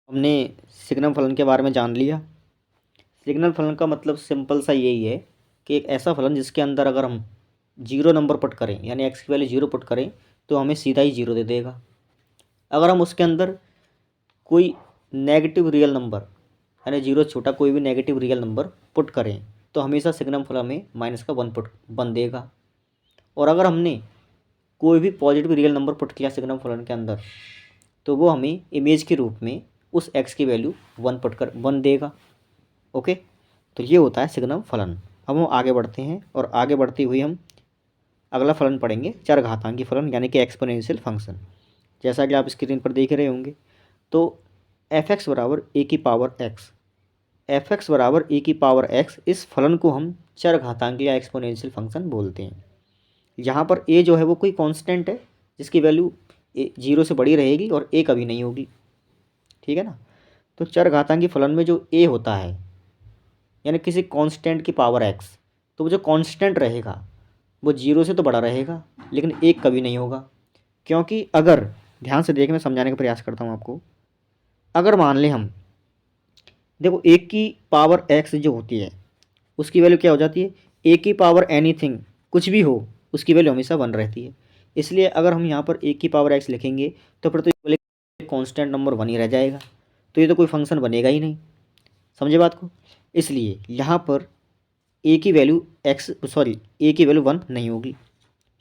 हमने सिग्नम फलन के बारे में जान लिया। सिग्नम फलन का मतलब सिंपल सा यही है कि एक ऐसा फलन जिसके अंदर अगर हम 0 नंबर पुट करें यानी एक्स की वैल्यू 0 पुट करें तो हमें सीधा ही 0 दे देगा। अगर हम उसके अंदर कोई नेगेटिव रियल नंबर यानी 0 छोटा कोई भी नेगेटिव रियल नंबर पुट करें तो हमेशा सिग्नम फलन में -1 देगा। और अगर हमने कोई भी पॉजिटिव रियल नंबर पुट किया सिग्नम फलन के अंदर तो वो हमें इमेज के रूप में उस एक्स की वैल्यू 1 देगा। ओके, तो ये होता है सिग्नम फलन। अब हम आगे बढ़ते हैं और आगे बढ़ते हुए हम अगला फलन पढ़ेंगे चरघातांकी फलन यानी कि एक्सपोनेंशियल फंक्शन। जैसा कि आप स्क्रीन पर देख रहे होंगे तो f(x) बराबर ए की पावर एक्स, f(x) बराबर ए की पावर एक्स, इस फलन को हम चरघातांकी या एक्सपोनेंशियल फंक्शन बोलते हैं। यहाँ पर ए जो है वो कोई कांस्टेंट है जिसकी वैल्यू 0 से बड़ी रहेगी और ए कभी नहीं होगी, ठीक है ना। तो चरघातांकी फलन में जो ए होता है यानी किसी कांस्टेंट की पावर एक्स, तो वो जो कांस्टेंट रहेगा वो 0 से तो बड़ा रहेगा लेकिन 1 कभी नहीं होगा। क्योंकि अगर ध्यान से देखें, मैं समझाने का प्रयास करता हूँ आपको। अगर मान लें हम देखो 1 की पावर एक्स जो होती है उसकी वैल्यू क्या हो जाती है, ए की पावर एनीथिंग कुछ भी हो उसकी वैल्यू हमेशा 1 रहती है। इसलिए अगर हम यहाँ पर 1 की पावर एक्स लिखेंगे तो फिर तो कांस्टेंट नंबर 1 ही रह जाएगा, तो ये तो कोई फंक्शन बनेगा ही नहीं। समझे बात को। इसलिए यहाँ पर ए की वैल्यू ए की वैल्यू 1 नहीं होगी,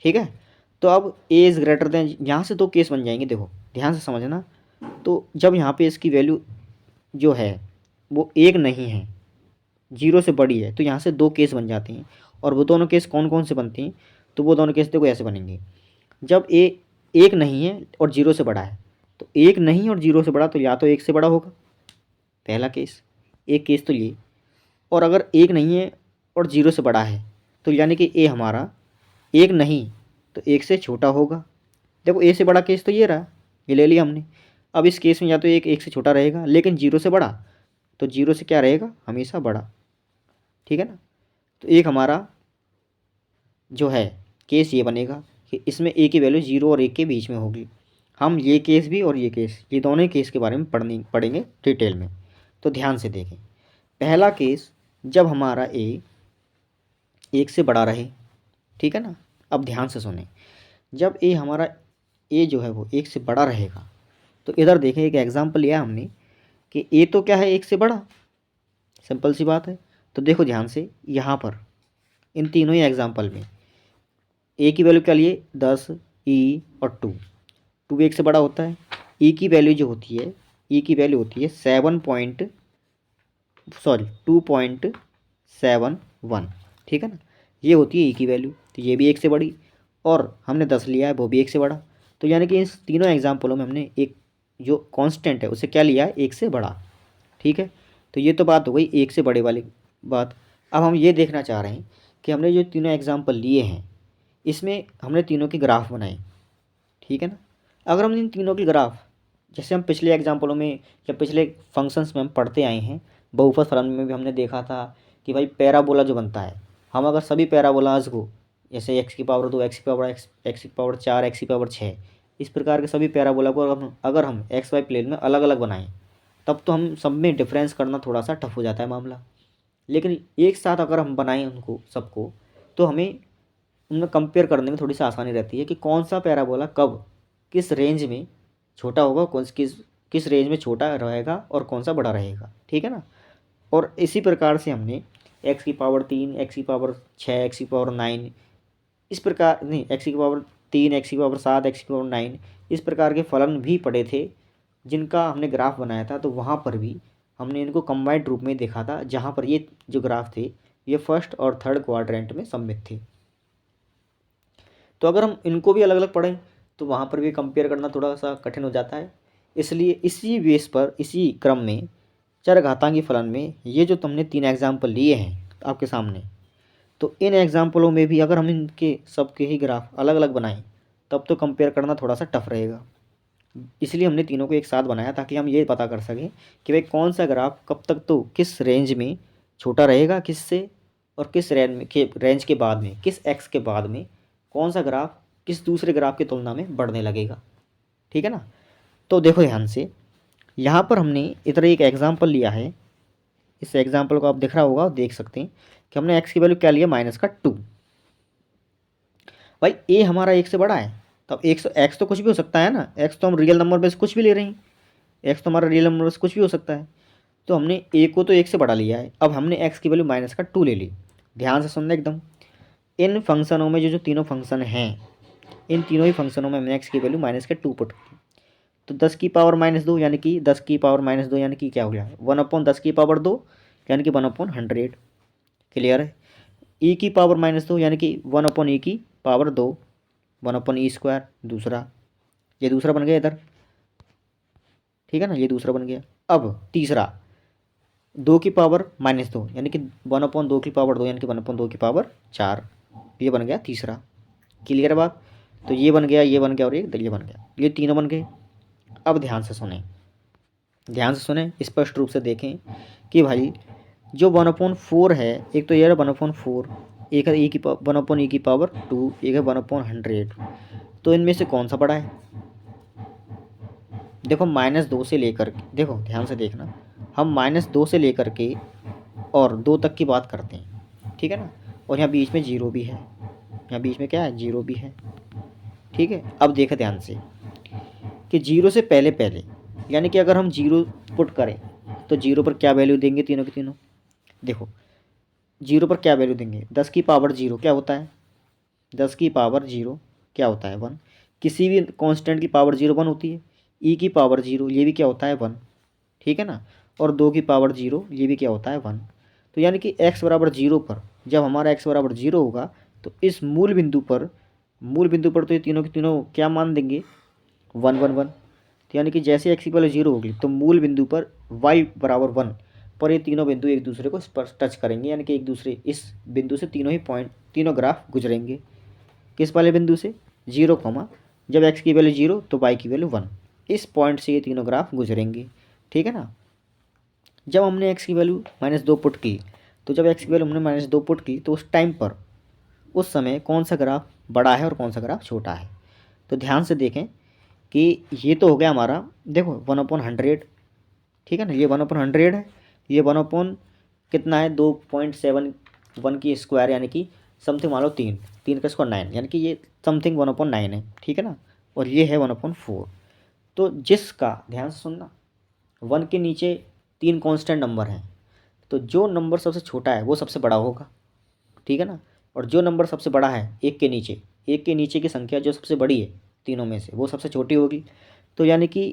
ठीक है। तो अब ए इज़ ग्रेटर देन, यहाँ से दो केस बन जाएंगे, देखो ध्यान से समझना। तो जब यहाँ पे इसकी वैल्यू जो है वो 1 नहीं है, 0 से बड़ी है, तो यहाँ से दो केस बन जाते हैं। और वो दोनों केस कौन कौन से बनते हैं, तो वो दोनों केस देखो ऐसे बनेंगे। जब ए 1 नहीं है और 0 से बड़ा है, तो 1 नहीं और 0 से बड़ा तो या तो 1 से बड़ा होगा, पहला केस, एक केस तो ये। और अगर 1 नहीं है और 0 से बड़ा है तो यानी कि ए हमारा 1 नहीं तो 1 से छोटा होगा। देखो ए से बड़ा केस तो ये रहा, ये ले लिया हमने। अब इस केस में या तो 1 से छोटा रहेगा लेकिन 0 से बड़ा, तो 0 से क्या रहेगा, हमेशा बड़ा, ठीक है ना। तो एक हमारा जो है केस ये बनेगा कि इसमें ए की वैल्यू 0 और 1 के बीच में होगी। हम ये केस भी और ये केस, ये दोनों ही केस के बारे में पढ़ेंगे डिटेल में। तो ध्यान से देखें, पहला केस जब हमारा ए 1 से बड़ा रहे, ठीक है ना। अब ध्यान से सुने, जब ए जो है वो 1 से बड़ा रहेगा तो इधर देखें एक एग्जाम्पल लिया हमने कि ए तो क्या है 1 से बड़ा, सिंपल सी बात है। तो देखो ध्यान से, यहाँ पर इन तीनों ही एग्जाम्पल में ए की वैल्यू क्या लिए 10, ई और 2 1 से बड़ा होता है। ई की वैल्यू जो होती है, ई की वैल्यू होती है 2.71, ठीक है ना। ये होती है ई की वैल्यू, तो ये भी 1 से बड़ी, और हमने 10 लिया है वो भी 1 से बड़ा। तो यानी कि इस तीनों एग्जाम्पलों में हमने एक जो कांस्टेंट है उसे क्या लिया है, 1 से बड़ा, ठीक है। तो ये तो बात हो गई 1 से बड़े वाली बात। अब हम ये देखना चाह रहे हैं कि हमने जो तीनों एग्जाम्पल लिए हैं इसमें हमने तीनों के ग्राफ बनाए, ठीक है ना। अगर हम इन तीनों के ग्राफ, जैसे हम पिछले एग्जाम्पलों में या पिछले फंक्शंस में हम पढ़ते आए हैं, बहुपद फलन में भी हमने देखा था कि भाई पैराबोला जो बनता है, हम अगर सभी पैराबोलाज को जैसे x की पावर 2, x की पावर x की पावर 4, x की पावर 6, इस प्रकार के सभी पैराबोला को अगर हम एक्स वाई प्लेन में अलग अलग बनाएं तब तो हम सब में डिफरेंस करना थोड़ा सा टफ हो जाता है मामला। लेकिन एक साथ अगर हम बनाएं उनको सबको तो हमें उनमें कंपेयर करने में थोड़ी सी आसानी रहती है कि कौन सा पैराबोला कब किस रेंज में छोटा होगा, किस रेंज में छोटा रहेगा और कौन सा बड़ा रहेगा, ठीक है ना। और इसी प्रकार से हमने x की पावर 3, x की पावर 6, x की पावर 9, इस प्रकार नहीं, x की पावर 3, x की पावर 7, x की पावर 9, इस प्रकार के फलन भी पढ़े थे जिनका हमने ग्राफ बनाया था। तो वहाँ पर भी हमने इनको कंबाइंड रूप में देखा था, जहाँ पर ये जो ग्राफ थे ये फर्स्ट और थर्ड क्वाड्रेंट में सममित थे। तो अगर हम इनको भी अलग अलग पढ़ें तो वहाँ पर भी कंपेयर करना थोड़ा सा कठिन हो जाता है। इसलिए इसी बेस पर, इसी क्रम में चरघातांकी फलन में ये जो तुमने 3 एग्जाम्पल लिए हैं आपके सामने, तो इन एग्जाम्पलों में भी अगर हम इनके सबके ही ग्राफ अलग अलग बनाएं तब तो कंपेयर करना थोड़ा सा टफ रहेगा। इसलिए हमने तीनों को एक साथ बनाया ताकि हम ये पता कर सकें कि भाई कौन सा ग्राफ कब तक तो किस रेंज में छोटा रहेगा किससे, और किस रेंज के बाद में, किस एक्स के बाद में कौन सा ग्राफ किस दूसरे ग्राफ की तुलना में बढ़ने लगेगा, ठीक है ना। तो देखो ध्यान से, यहाँ पर हमने इधर एक एग्जाम्पल लिया है, इस एग्जाम्पल को आप दिख रहा होगा, देख सकते हैं कि हमने एक्स की वैल्यू क्या लिया, -2। भाई ए हमारा एक से बड़ा है, तो अब एक्स तो कुछ भी हो सकता है ना, एक्स तो हम रियल नंबर में से कुछ भी ले रहे हैं, एक्स तो हमारा रियल नंबर में से कुछ भी हो सकता है। तो हमने ए को तो एक से बड़ा लिया है, अब हमने एक्स की वैल्यू -2 ले ली। ध्यान से सुनना एकदम, इन फंक्शनों में जो तीनों फंक्शन हैं, इन तीनों ही फंक्शनों में हमने एक्स की वैल्यू -2 पुट की। तो 10 की पावर -2 यानी कि 10 की पावर -2 यानी कि क्या हो गया, 1/10 की पावर 2 यानी कि 1/100। क्लियर है। ई की पावर -2 यानी कि 1/e की पावर 2, 1/e² दूसरा, ये दूसरा बन गया इधर, ठीक है ना, ये दूसरा बन गया। अब तीसरा 2 की पावर -2 यानी कि 1/2 की पावर 2 यानी कि 1/2 की पावर 4, ये बन गया तीसरा। क्लियर बात। तो ये बन गया, ये बन गया और ये बन गया, ये तीनों बन गए। अब ध्यान से सुने, ध्यान से सुने, स्पष्ट रूप से देखें कि भाई जो 1/4 है, एक तो ये है 1/4, एक है 1/e की पावर 2, एक है 1/100। तो इनमें से कौन सा बड़ा है? देखो -2 से लेकर के, देखो ध्यान से देखना, हम -2 से लेकर के और 2 तक की बात करते हैं, ठीक है ना। और यहाँ बीच में जीरो भी है, यहाँ बीच में क्या है, जीरो भी है, ठीक है। अब देखो ध्यान से कि जीरो से पहले पहले, यानी कि अगर हम जीरो पुट करें तो जीरो पर क्या वैल्यू देंगे, तीनों की तीनों। देखो जीरो पर क्या वैल्यू देंगे, 10 की पावर 0 क्या होता है, 10 की पावर 0 क्या होता है, 1। किसी भी कांस्टेंट की पावर 0 1 होती है। ई की पावर 0 ये भी क्या होता है, 1, ठीक है ना। और 2 की पावर 0 ये भी क्या होता है, 1। तो यानी कि x बराबर 0 पर, जब हमारा x बराबर 0 होगा तो इस मूल बिंदु पर, मूल बिंदु पर तो ये तीनों के तीनों क्या मान देंगे, 1 1 1। तो यानी कि जैसे x इक्वल 0 होगी तो मूल बिंदु पर y बराबर 1 पर ये तीनों बिंदु एक दूसरे को स्पर्श टच करेंगे, यानी कि एक दूसरे, इस बिंदु से तीनों ही पॉइंट, तीनों ग्राफ गुजरेंगे। किस वाले बिंदु से, 0, जब x की वैल्यू 0 तो y की वैल्यू 1, इस पॉइंट से ये तीनों ग्राफ गुजरेंगे, ठीक है ना। जब हमने x की वैल्यू -2 पुट की, तो जब x की वैल्यू हमने -2 पुट की तो उस टाइम पर, उस समय कौन सा ग्राफ बड़ा है और कौन सा ग्राफ छोटा है। तो ध्यान से देखें कि ये तो हो गया हमारा, देखो 1/100, ठीक है ना, ये 1/100 है, ये 1 कितना है, 2.71 की स्क्वायर यानी कि समथिंग मान लो 3, 3 का स्क्वायर 9, यानी कि ये समथिंग 1/9 है, ठीक है ना। और ये है 1/4। तो जिसका, ध्यान से सुनना, 1 के नीचे 3 कांस्टेंट नंबर हैं, तो जो नंबर सबसे छोटा है वो सबसे बड़ा होगा, ठीक है ना। और जो नंबर सबसे बड़ा है एक के नीचे, एक के नीचे की संख्या जो सबसे बड़ी है तीनों में से वो सबसे छोटी होगी। तो यानी कि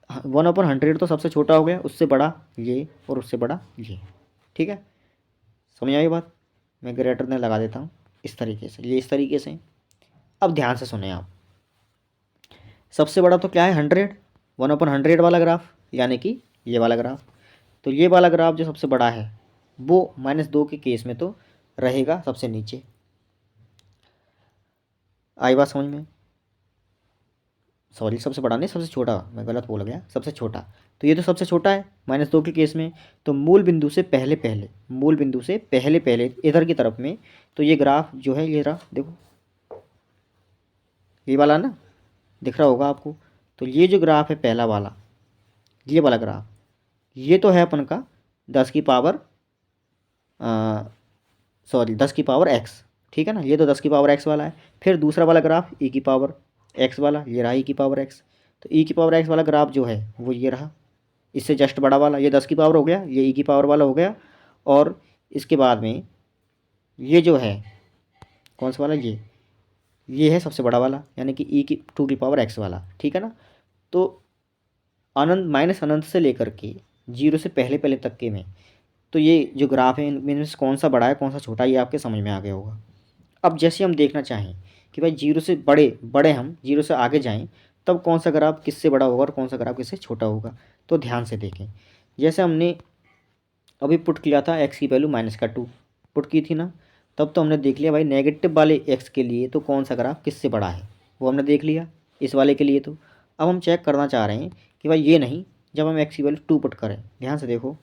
1/100 तो सबसे छोटा हो गया, उससे बड़ा ये और उससे बड़ा ये, ठीक है। समझ आई बात। मैं ग्रेटर ने लगा देता हूँ इस तरीके से, ये इस तरीके से। अब ध्यान से सुने आप, सबसे बड़ा तो क्या है, 100, 1/100 वाला ग्राफ, यानी कि ये वाला ग्राफ। तो ये वाला ग्राफ जो सबसे बड़ा है वो -2 के केस में तो रहेगा सबसे नीचे। आई बात समझ में, सॉरी सबसे बड़ा नहीं, सबसे छोटा, मैं गलत बोल गया, सबसे छोटा। तो ये तो सबसे छोटा है -2 के केस में। तो मूल बिंदु से पहले पहले, मूल बिंदु से पहले पहले इधर की तरफ में, तो ये ग्राफ जो है, ये रहा, देखो ये वाला ना, दिख रहा होगा आपको। तो ये जो ग्राफ है पहला वाला, ये वाला ग्राफ, ये तो है अपन का 10 की पावर, सॉरी 10 की पावर x, ठीक है ना, ये तो 10 की पावर x वाला है। फिर दूसरा वाला ग्राफ e की पावर x वाला, ये रहा e की पावर x। तो e की पावर x वाला ग्राफ जो है वो ये रहा, इससे जस्ट बड़ा वाला, ये 10 की पावर हो गया, ये e की पावर वाला हो गया। और इसके बाद में ये जो है कौन सा वाला, ये है सबसे बड़ा वाला, यानी कि e2 की पावर x वाला, ठीक है ना। तो अनंत, माइनस अनंत से लेकर के 0 से पहले पहले तक के में, तो ये जो ग्राफ है इनमें से कौन सा बड़ा है कौन सा छोटा है, ये आपके समझ में आ गया होगा। अब जैसे हम देखना चाहें कि भाई 0 से बड़े बड़े, हम 0 से आगे जाएं, तब कौन सा ग्राफ किससे बड़ा होगा और कौन सा ग्राफ किससे छोटा होगा। तो ध्यान से देखें, जैसे हमने अभी पुट किया था x की वैल्यू -2 पुट की थी ना, तब तो हमने देख लिया भाई नेगेटिव वाले x के लिए तो कौन सा ग्राफ किससे बड़ा है, वो हमने देख लिया इस वाले के लिए। तो अब हम चेक करना चाह रहे हैं कि भाई ये नहीं, जब हम x की वैल्यू 2 पुट करें, ध्यान से देखो,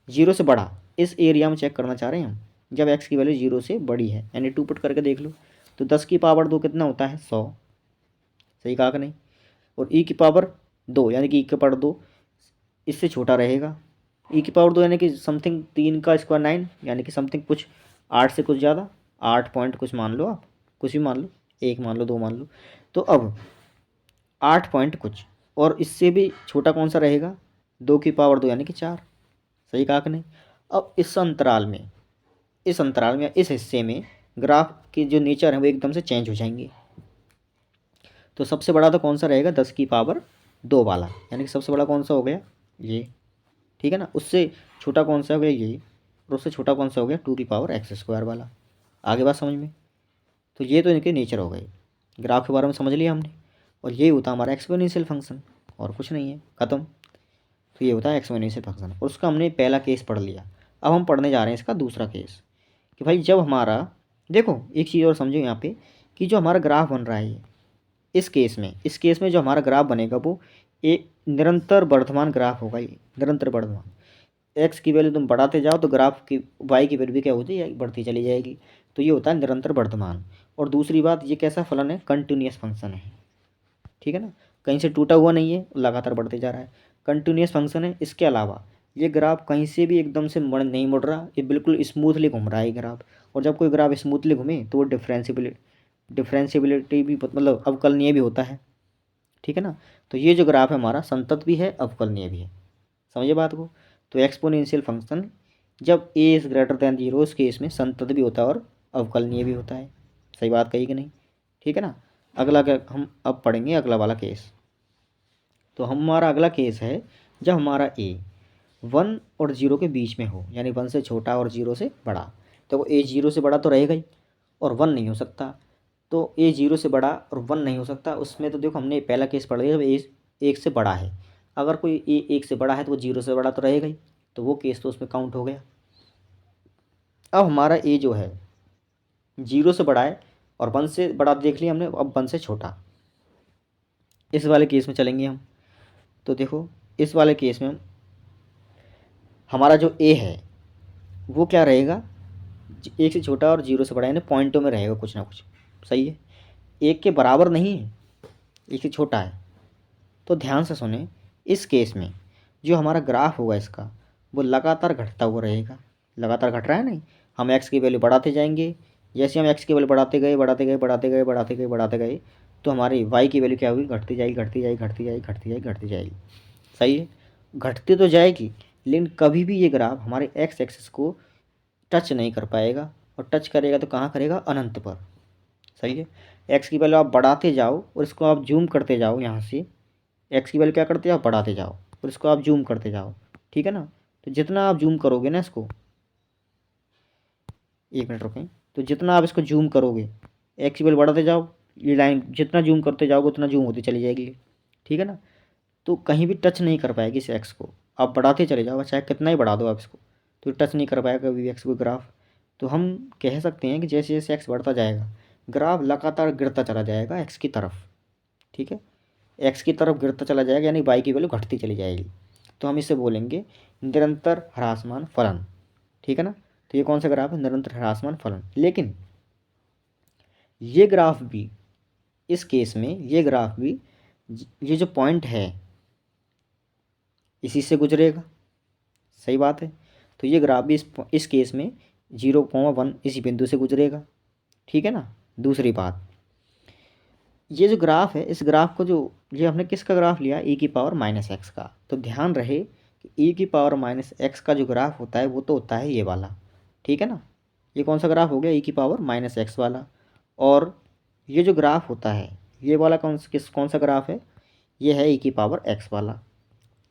0 से बड़ा, इस एरिया में चेक करना चाह रहे हैं हम, जब x की वैल्यू 0 से बड़ी है, यानी 2 पुट करके देख लो। तो 10 की पावर 2 कितना होता है, 100, सही कहा कि नहीं। और e की पावर 2 यानी कि e की पावर 2 इससे छोटा रहेगा। ई की पावर 2 यानी कि समथिंग 3 का स्क्वायर 9, यानी कि समथिंग कुछ 8 से कुछ ज़्यादा, 8 पॉइंट कुछ मान लो आप, कुछ भी मान लो, 1 मान लो, 2 मान लो। तो अब 8 पॉइंट कुछ, और इससे भी छोटा कौन सा रहेगा, 2 की पावर 2 यानी कि 4। सही कहा कि नहीं। अब इस अंतराल में इस हिस्से में ग्राफ की जो नेचर है वो एकदम से चेंज हो जाएंगे। तो सबसे बड़ा तो कौन सा रहेगा, 10 की पावर 2 वाला, यानी कि सबसे बड़ा कौन सा हो गया, ये। ठीक है ना। उससे छोटा कौन सा हो गया, ये। और उससे छोटा कौन सा हो गया, 2 की पावर एक्स स्क्वायर वाला। आगे बात समझ में। तो ये तो इनके नेचर हो गए, ग्राफ के बारे में समझ लिया हमने। और ये होता है हमारा एक्सपोनेंशियल फंक्शन, और कुछ नहीं है, ख़त्म। तो ये होता है एक्सपोनेंशियल फंक्शन, और उसका हमने पहला केस पढ़ लिया। अब हम पढ़ने जा रहे हैं इसका दूसरा केस, कि भाई जब हमारा, देखो एक चीज़ और समझो यहाँ पे, कि जो हमारा ग्राफ बन रहा है इस केस में जो हमारा ग्राफ बनेगा वो एक निरंतर वर्धमान ग्राफ होगा। ये निरंतर वर्धमान, एक्स की वैल्यू तुम बढ़ाते जाओ तो ग्राफ की वाई की वैल्यू भी क्या होती है, बढ़ती चली जाएगी। तो ये होता है निरंतर वर्धमान। और दूसरी बात, ये कैसा फलन है, कंटिन्यूअस फंक्शन है। ठीक है ना, कहीं से टूटा हुआ नहीं है, लगातार बढ़ते जा रहा है, कंटिन्यूअस फंक्शन है। इसके अलावा ये ग्राफ कहीं से भी एकदम से नहीं मुड़ रहा, ये बिल्कुल स्मूथली घूम रहा है ये ग्राफ। और जब कोई ग्राफ स्मूथली घूमे तो वो डिफ्रेंशिएबिलिटी भी, मतलब अवकलनीय भी होता है। ठीक है ना। तो ये जो ग्राफ है हमारा संतत भी है, अवकलनीय भी है। समझिए बात को। तो एक्सपोनेंशियल फंक्शन जब A is greater than zero, उस केस में संतत भी होता है और अवकलनीय भी होता है। सही बात कही कि नहीं। ठीक है ना। अगला क्या हम अब पढ़ेंगे, अगला वाला केस। तो हमारा अगला केस है जब हमारा ए 1 और 0 के बीच में हो, यानी 1 से छोटा और 0 से बड़ा। तो ए 0 से बड़ा तो रहेगा ही, और 1 नहीं हो सकता। तो ए 0 से बड़ा और 1 नहीं हो सकता। उसमें तो देखो हमने पहला केस पढ़ लिया, जब ए 1 से बड़ा है। अगर कोई ए 1 से बड़ा है तो वो 0 से बड़ा तो रहेगा ही, तो वो केस तो उसमें काउंट हो गया। अब हमारा ए जो है 0 से बड़ा है, और 1 से बड़ा देख लिया हमने, अब 1 से छोटा। इस वाले केस में चलेंगे हम। तो देखो इस वाले केस में हमारा जो ए है वो क्या रहेगा, 1 से छोटा और 0 से बड़ा, यानी पॉइंटों में रहेगा कुछ ना कुछ। सही है। 1 के बराबर नहीं है, 1 से छोटा है। तो ध्यान से सुने, इस केस में जो हमारा ग्राफ होगा इसका, वो लगातार घटता हुआ रहेगा। लगातार घट रहा है नहीं, हम एक्स की वैल्यू बढ़ाते जाएंगे। जैसे हम एक्स की वैल्यू बढ़ाते गए बढ़ाते गए बढ़ाते गए बढ़ाते गए बढ़ाते गए, तो हमारी वाई की वैल्यू क्या होगी, घटती जाएगी घटती जाएगी घटती जाएगी घटती जाएगी घटती जाएगी। सही है। घटती तो जाएगी, लेकिन कभी भी ये ग्राफ हमारे एक्स एक्सिस को टच नहीं कर पाएगा। और टच करेगा तो कहाँ करेगा, अनंत पर। सही है। एक्स की वैल्यू आप बढ़ाते जाओ और इसको आप जूम करते जाओ, यहाँ से एक्स की वैल्यू क्या करते जाओ, बढ़ाते जाओ, और इसको आप जूम करते जाओ। ठीक है ना। तो जितना आप जूम करोगे ना इसको, 1 मिनट रुकें। तो जितना आप इसको जूम करोगे, एक्स की वैल्यू बढ़ाते जाओ, ये लाइन जितना जूम करते जाओगे उतना जूम होती चली जाएगी। ठीक है ना। तो कहीं भी टच नहीं कर पाएगी इस एक्स को। आप बढ़ाते चले जाओ, चाहे कितना ही बढ़ा दो आप इसको, तो टच नहीं कर पाएगा कभी भी एक्स को ग्राफ। तो हम कह सकते हैं कि जैसे जैसे एक्स बढ़ता जाएगा, ग्राफ लगातार गिरता चला जाएगा एक्स की तरफ। ठीक है। एक्स की तरफ गिरता चला जाएगा, यानी वाई की वैल्यू घटती चली जाएगी। तो हम इसे बोलेंगे निरंतर ह्रासमान फलन। ठीक है ना। तो ये कौन सा ग्राफ है, निरंतर ह्रासमान फलन। लेकिन ये ग्राफ भी, इस केस में ये ग्राफ भी, ये जो पॉइंट है इसी से गुजरेगा। सही बात है। तो ये ग्राफ भी इस केस में 0,1 इसी बिंदु से गुजरेगा। ठीक है ना। दूसरी बात, ये जो ग्राफ है, इस ग्राफ को जो, ये हमने किसका ग्राफ लिया, e की पावर माइनस एक्स का। तो ध्यान रहे कि e की पावर माइनस एक्स का जो ग्राफ होता है वो तो होता है ये वाला। ठीक है ना। ये कौन सा ग्राफ हो गया, e की पावर माइनस एक्स वाला। और ये जो ग्राफ होता है ये वाला कौन सा ग्राफ है, ये है e की पावर एक्स वाला।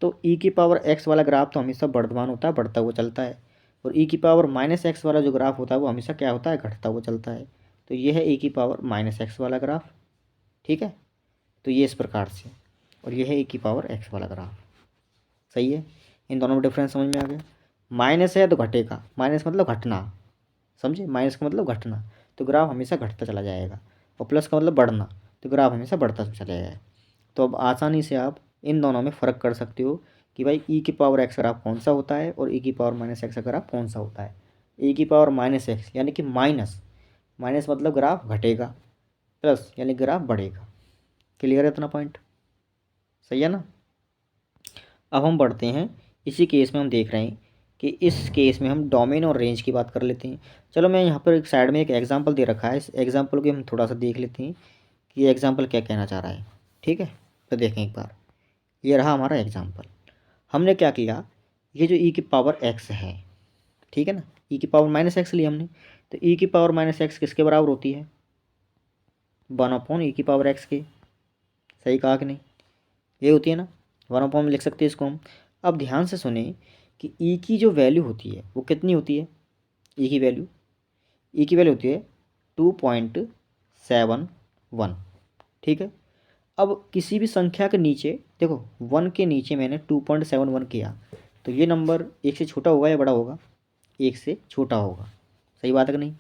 तो e की पावर एक्स वाला ग्राफ तो हमेशा वर्धमान होता है, बढ़ता हुआ चलता है। और e की पावर माइनस एक्स वाला जो ग्राफ होता है वो हमेशा क्या होता है, घटता हुआ चलता है। तो ये है e की पावर माइनस एक्स वाला ग्राफ। ठीक है। तो ये इस प्रकार से, और ये है e की पावर एक्स वाला ग्राफ। सही है। इन दोनों में डिफरेंस समझ में आ गया। माइनस है तो घटेगा, माइनस मतलब घटना। समझे, माइनस का मतलब घटना। तो ग्राफ हमेशा घटता चला जाएगा। और प्लस का मतलब बढ़ना, तो ग्राफ हमेशा बढ़ता चला जाएगा। तो अब आसानी से आप इन दोनों में फ़र्क कर सकते हो कि भाई e की पावर एक्स ग्राफ कौन सा होता है और e की पावर माइनस एक्स ग्राफ कौन सा होता है। e की पावर माइनस एक्स यानी कि माइनस, माइनस मतलब ग्राफ घटेगा, प्लस यानी ग्राफ बढ़ेगा। क्लियर है इतना पॉइंट। सही है ना। अब हम बढ़ते हैं, इसी केस में हम देख रहे हैं कि इस केस में हम डोमेन और रेंज की बात कर लेते हैं। चलो मैं यहाँ पर एक साइड में एक एग्जांपल दे रखा है, इस एग्जांपल को हम थोड़ा सा देख लेते हैं कि ये एग्जांपल क्या कहना चाह रहा है। ठीक है, तो देखें एक बार, ये रहा हमारा एग्जांपल। हमने क्या किया, ये जो ई की पावर एक्स है, ठीक है ना, ई की पावर माइनस एक्स ली हमने, तो ई की पावर माइनस एक्स किसके बराबर होती है, 1/, ई की पावर एक्स के। सही कहा कि नहीं, ये होती है ना, 1/, में लिख सकते हैं इसको हम। अब ध्यान से सुने कि ई की जो वैल्यू होती है वो कितनी होती है, ई की वैल्यू, ई की वैल्यू होती है 2.71। ठीक है, अब किसी भी संख्या के नीचे देखो, 1 के नीचे मैंने 2.71 किया, तो ये नंबर 1 से छोटा होगा या बड़ा होगा, 1 से छोटा होगा। सही बात है कि नहीं,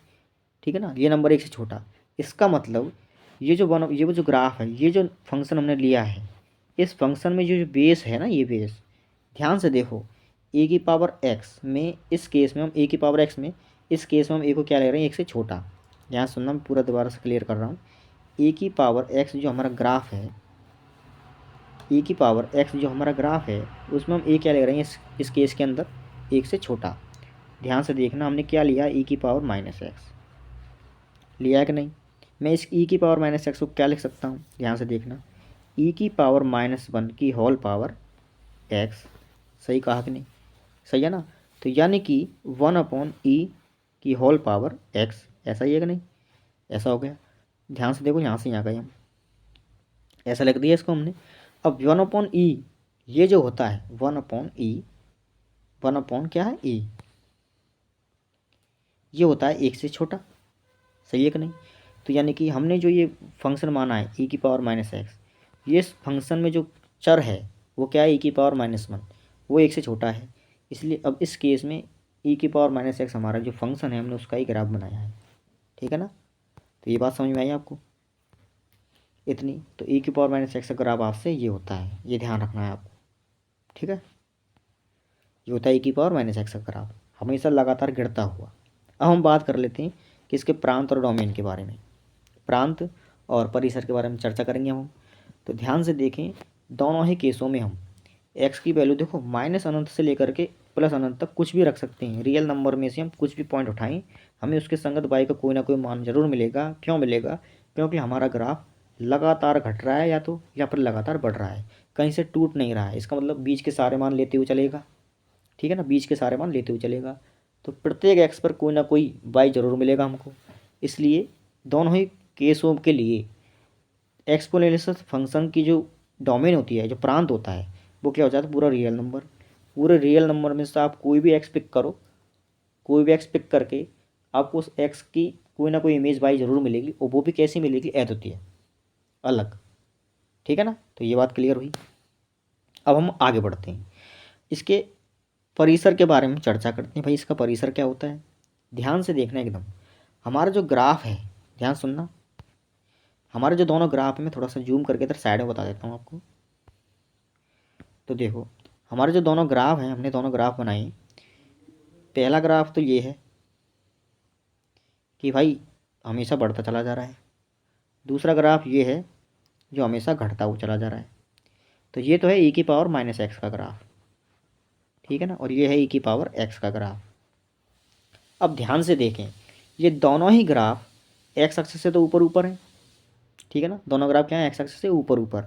ठीक है ना, ये नंबर 1 से छोटा। इसका मतलब ये वो जो ग्राफ है, ये जो फंक्शन हमने लिया है, इस फंक्शन में जो बेस है ना, ये बेस, ध्यान से देखो, ए की पावर एक्स में, इस केस में हम ए की पावर एक्स में, इस केस में हम ए को क्या ले रहे हैं, 1 से छोटा। ध्यान सुनना, मैं पूरा दोबारा से क्लियर कर रहा हूँ। ए की पावर एक्स जो हमारा ग्राफ है, ए की पावर एक्स जो हमारा ग्राफ है, उसमें हम ए क्या ले रहे हैं, इस केस के अंदर 1 से छोटा। ध्यान से देखना, हमने क्या लिया, ई की पावर माइनस एक्स लिया है कि नहीं। मैं इस ई की पावर माइनस एक्स को क्या लिख सकता हूँ, ध्यान से देखना, ई की पावर -1 की होल पावर एक्स। सही कहा कि नहीं, सही है ना। तो यानी कि 1/e की होल पावर एक्स, ऐसा ही है कि नहीं, ऐसा हो गया। ध्यान से देखो, यहाँ से यहाँ गए हम, ऐसा लिख दिया इसको हमने। अब 1/e, ये जो होता है 1/e, 1/ क्या है, e, ये होता है 1 से छोटा। सही है कि नहीं। तो यानी कि हमने जो ये फंक्शन माना है ई की पावर माइनस एक्स, ये इस फंक्शन में जो चर है वो क्या है, ई की पावर -1, वो 1 से छोटा है। इसलिए अब इस केस में ई की पावर माइनस एक्स हमारा जो फंक्शन है, हमने उसका ही ग्राफ बनाया है। ठीक है ना, तो ये बात समझ में आई आपको इतनी। तो ई की पावर माइनस एक्स का ग्राफ आपसे ये होता है, ये ध्यान रखना है आपको। ठीक है, ये होता है ई की पावर माइनस एक्स का ग्राफ, हमेशा लगातार गिरता हुआ। अब हम बात कर लेते हैं कि इसके प्रांत और डोमेन के बारे में, प्रांत और परिसर के बारे में चर्चा करेंगे हम। तो ध्यान से देखें, दोनों ही केसों में हम एक्स की वैल्यू देखो, माइनस अनंत से लेकर के प्लस अनंत तक कुछ भी रख सकते हैं। रियल नंबर में से हम कुछ भी पॉइंट उठाएं, हमें उसके संगत वाई का कोई ना कोई मान जरूर मिलेगा। क्यों मिलेगा, क्योंकि हमारा ग्राफ लगातार घट रहा है या फिर लगातार बढ़ रहा है, कहीं से टूट नहीं रहा है। इसका मतलब बीच के सारे मान लेते हुए चलेगा। ठीक है ना, बीच के सारे मान लेते हुए चलेगा, तो प्रत्येक एक्स पर कोई ना कोई वाई जरूर मिलेगा हमको। इसलिए दोनों ही केसों के लिए एक्सपोनेंशियल फंक्शन की जो डोमेन होती है, जो प्रांत होता है, वो क्या हो जाता है, पूरा रियल नंबर। पूरे रियल नंबर में से आप कोई भी एक्स पिक करो, कोई भी एक्स पिक करके आपको उस एक्स की कोई ना कोई इमेज वाई जरूर मिलेगी, और वो भी कैसी मिलेगी, अद्वितीय, अलग। ठीक है ना, तो ये बात क्लियर हुई। अब हम आगे बढ़ते हैं, इसके परिसर के बारे में चर्चा करते हैं। भाई इसका परिसर क्या होता है, ध्यान से देखना एकदम। हमारा जो ग्राफ है, ध्यान सुनना, हमारे जो दोनों ग्राफ है, मैं थोड़ा सा जूम करके इधर साइड में बता देता हूँ आपको। तो देखो, हमारे जो दोनों ग्राफ हैं, हमने दोनों ग्राफ बनाए। पहला ग्राफ तो ये है कि भाई हमेशा बढ़ता चला जा रहा है। दूसरा ग्राफ ये है जो हमेशा घटता हुआ चला जा रहा है। तो ये तो है ई की पावर माइनस एक्स का ग्राफ, ठीक है ना, और ये है ई की पावर एक्स का ग्राफ। अब ध्यान से देखें, ये दोनों ही ग्राफ एक्स एक्सिस से तो ऊपर ऊपर हैं। ठीक है ना, दोनों ग्राफ क्या है, एक्स एक्सिस से ऊपर ऊपर।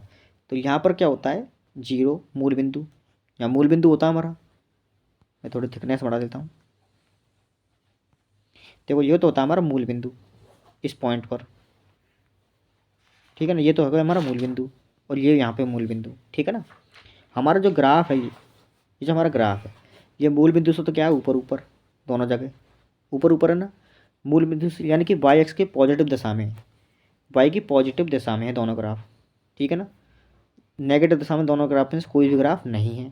तो यहाँ पर क्या होता है, जीरो मूल बिंदु, यहाँ मूल बिंदु होता है हमारा। मैं थोड़ी थिकनेस बढ़ा देता हूँ। देखो, ये तो होता है हमारा मूल बिंदु इस पॉइंट पर। ठीक है ना, ये तो होगा हमारा मूल बिंदु, और ये यहाँ पे मूल बिंदु। ठीक है ना, हमारा जो ग्राफ है, ये जो हमारा ग्राफ है, ये मूल बिंदु से तो क्या है, ऊपर ऊपर, दोनों जगह ऊपर ऊपर है ना। मूल बिंदु से यानी कि वाई एक्स के पॉजिटिव दिशा में, वाई की पॉजिटिव दिशा में है दोनों ग्राफ। ठीक है ना, नेगेटिव दिशा में दोनों ग्राफ में से कोई भी ग्राफ नहीं है।